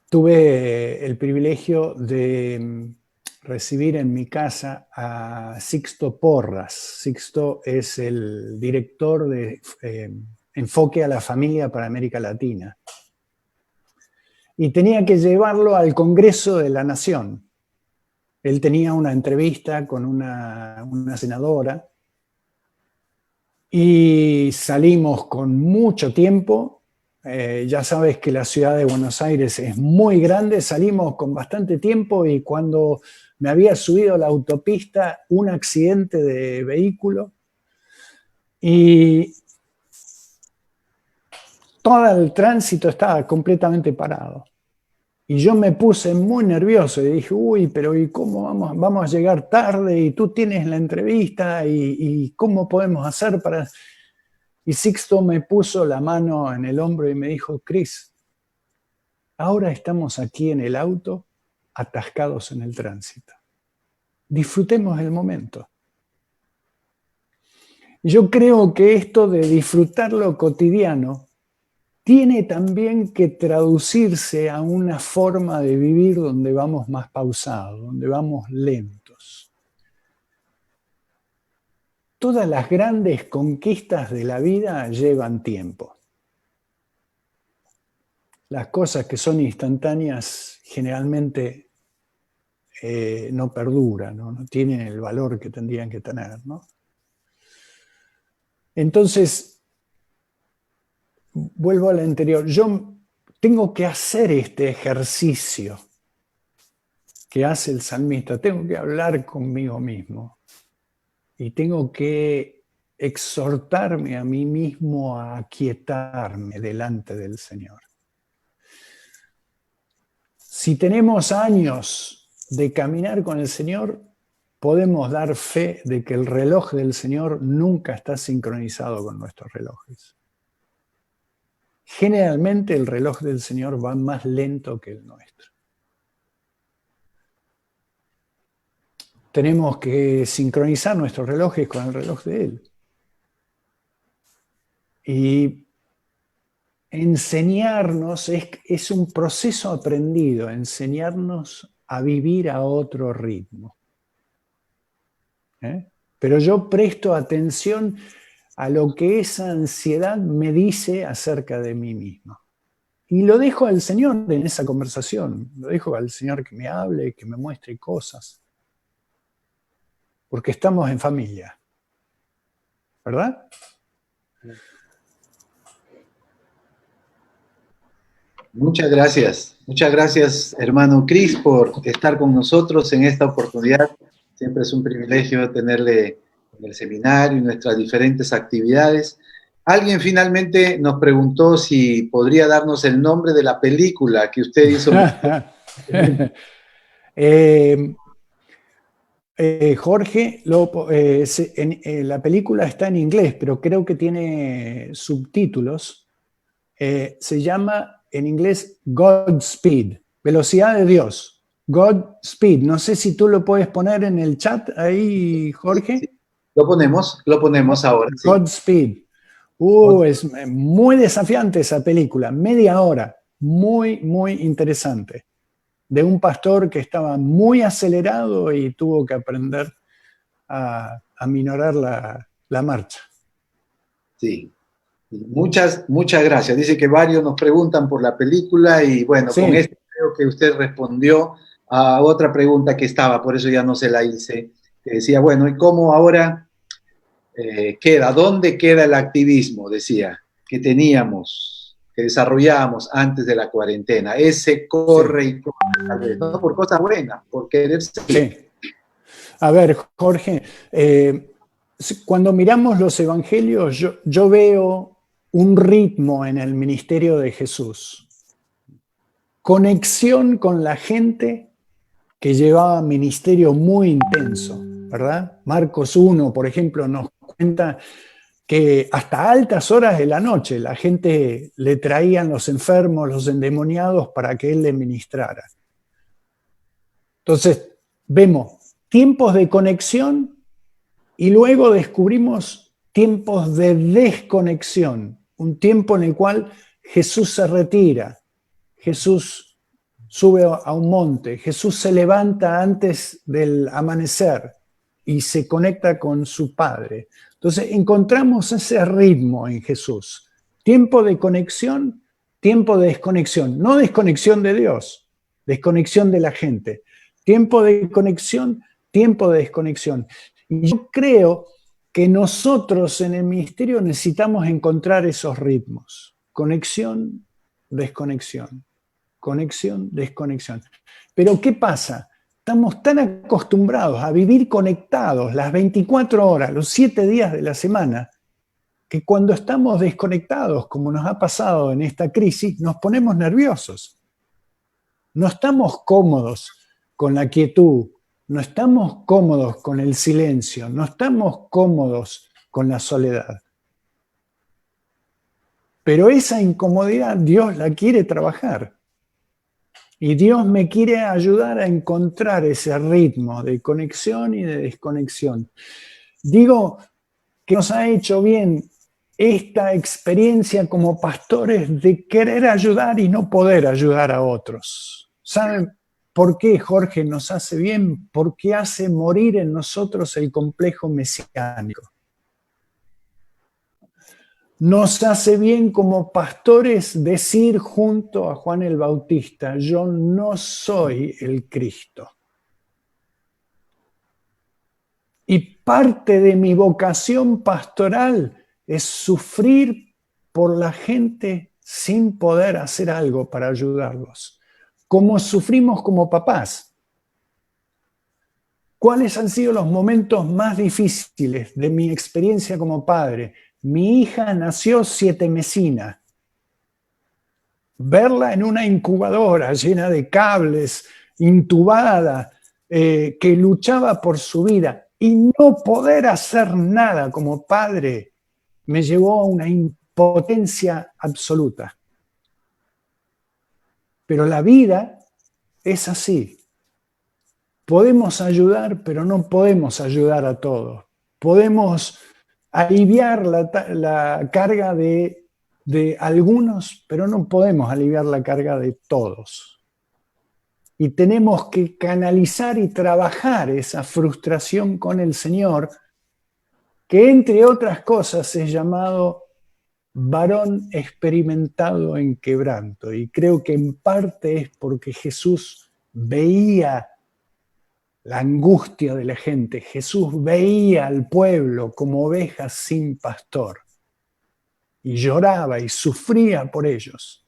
tuve el privilegio de recibir en mi casa a Sixto Porras. Sixto es el director de Enfoque a la Familia para América Latina. Y tenía que llevarlo al Congreso de la Nación. Él tenía una entrevista con una senadora y salimos con mucho tiempo. Ya sabes que la ciudad de Buenos Aires es muy grande, salimos con bastante tiempo y cuando me había subido a la autopista, un accidente de vehículo y todo el tránsito estaba completamente parado. Y yo me puse muy nervioso y dije, uy, pero ¿y cómo vamos a llegar tarde? Y tú tienes la entrevista y ¿cómo podemos hacer para...? Y Sixto me puso la mano en el hombro y me dijo, Chris, ahora estamos aquí en el auto atascados en el tránsito. Disfrutemos el momento. Yo creo que esto de disfrutar lo cotidiano tiene también que traducirse a una forma de vivir donde vamos más pausados, donde vamos lentos. Todas las grandes conquistas de la vida llevan tiempo. Las cosas que son instantáneas generalmente no perduran, no tienen el valor que tendrían que tener, ¿no? Entonces, vuelvo al anterior, yo tengo que hacer este ejercicio que hace el salmista, tengo que hablar conmigo mismo y tengo que exhortarme a mí mismo a aquietarme delante del Señor. Si tenemos años de caminar con el Señor, podemos dar fe de que el reloj del Señor nunca está sincronizado con nuestros relojes. Generalmente el reloj del Señor va más lento que el nuestro. Tenemos que sincronizar nuestros relojes con el reloj de Él. Y enseñarnos es un proceso aprendido, enseñarnos a vivir a otro ritmo. Pero yo presto atención a lo que esa ansiedad me dice acerca de mí mismo. Y lo dejo al Señor en esa conversación, lo dejo al Señor que me hable, que me muestre cosas. Porque estamos en familia, ¿verdad? Muchas gracias hermano Cris por estar con nosotros en esta oportunidad. Siempre es un privilegio tenerle en el seminario y nuestras diferentes actividades. Alguien finalmente nos preguntó si podría darnos el nombre de la película que usted hizo. Jorge, la película está en inglés, pero creo que tiene subtítulos. Se llama en inglés Godspeed, Velocidad de Dios. Godspeed. No sé si tú lo puedes poner en el chat ahí, Jorge. Sí. Lo ponemos ahora. Sí. Godspeed. Es muy desafiante esa película, media hora, muy, muy interesante. De un pastor que estaba muy acelerado y tuvo que aprender a minorar la marcha. Sí. Muchas gracias. Dice que varios nos preguntan por la película y bueno, Sí. Con esto creo que usted respondió a otra pregunta que estaba, por eso ya no se la hice, que decía, bueno, ¿y cómo ahora queda? ¿Dónde queda el activismo? Decía, que teníamos, que desarrollábamos antes de la cuarentena. Ese corre y corre, tal vez, no por cosas buenas, por querer seguir. Sí. A ver, Jorge, cuando miramos los evangelios, yo veo un ritmo en el ministerio de Jesús. Conexión con la gente que llevaba ministerio muy intenso, ¿verdad? Marcos 1, por ejemplo, nos cuenta que hasta altas horas de la noche la gente le traían los enfermos, los endemoniados para que él le ministrara. Entonces, vemos tiempos de conexión y luego descubrimos tiempos de desconexión, un tiempo en el cual Jesús se retira, Jesús sube a un monte, Jesús se levanta antes del amanecer y se conecta con su Padre. Entonces encontramos ese ritmo en Jesús, tiempo de conexión, tiempo de desconexión, no desconexión de Dios, desconexión de la gente, tiempo de conexión, tiempo de desconexión. Y yo creo que nosotros en el ministerio necesitamos encontrar esos ritmos. Conexión, desconexión. Conexión, desconexión. Pero ¿qué pasa? Estamos tan acostumbrados a vivir conectados las 24 horas, los 7 días de la semana, que cuando estamos desconectados, como nos ha pasado en esta crisis, nos ponemos nerviosos. No estamos cómodos con la quietud, no estamos cómodos con el silencio, no estamos cómodos con la soledad. Pero esa incomodidad Dios la quiere trabajar. Y Dios me quiere ayudar a encontrar ese ritmo de conexión y de desconexión. Digo que nos ha hecho bien esta experiencia como pastores de querer ayudar y no poder ayudar a otros. ¿Saben por qué, Jorge, nos hace bien? Porque hace morir en nosotros el complejo mesiánico. Nos hace bien como pastores decir junto a Juan el Bautista, yo no soy el Cristo. Y parte de mi vocación pastoral es sufrir por la gente sin poder hacer algo para ayudarlos. Como sufrimos como papás. ¿Cuáles han sido los momentos más difíciles de mi experiencia como padre? Mi hija nació 7mesina. Verla en una incubadora llena de cables, intubada, que luchaba por su vida y no poder hacer nada como padre me llevó a una impotencia absoluta. Pero la vida es así. Podemos ayudar, pero no podemos ayudar a todos. Podemos aliviar la carga de algunos, pero no podemos aliviar la carga de todos. Y tenemos que canalizar y trabajar esa frustración con el Señor, que entre otras cosas es llamado varón experimentado en quebranto. Y creo que en parte es porque Jesús veía la angustia de la gente. Jesús veía al pueblo como ovejas sin pastor y lloraba y sufría por ellos.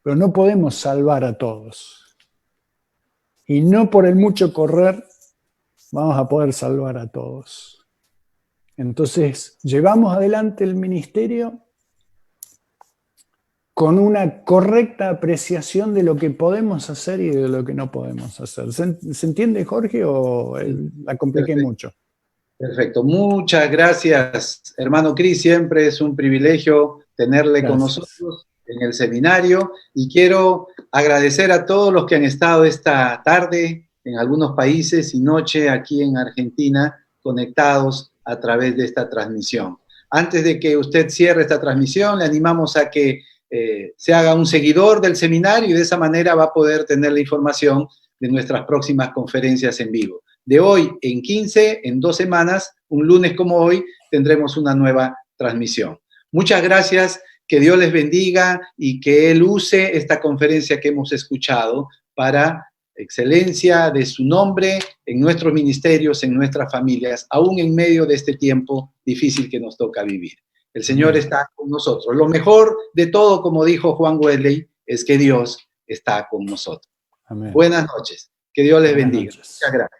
Pero no podemos salvar a todos. Y no por el mucho correr vamos a poder salvar a todos. Entonces, llevamos adelante el ministerio con una correcta apreciación de lo que podemos hacer y de lo que no podemos hacer. ¿Se entiende, Jorge, o la compliqué mucho? Perfecto. Muchas gracias, hermano Cris. Siempre es un privilegio tenerle con nosotros en el seminario. Y quiero agradecer a todos los que han estado esta tarde en algunos países y noche aquí en Argentina conectados a través de esta transmisión. Antes de que usted cierre esta transmisión, le animamos a que se haga un seguidor del seminario y de esa manera va a poder tener la información de nuestras próximas conferencias en vivo. De hoy en 15, en 2 semanas, un lunes como hoy, tendremos una nueva transmisión. Muchas gracias, que Dios les bendiga y que Él use esta conferencia que hemos escuchado para excelencia de su nombre en nuestros ministerios, en nuestras familias, aún en medio de este tiempo difícil que nos toca vivir. El Señor está con nosotros. Lo mejor de todo, como dijo Juan Wesley, es que Dios está con nosotros. Amén. Buenas noches. Que Dios les bendiga. Muchas gracias.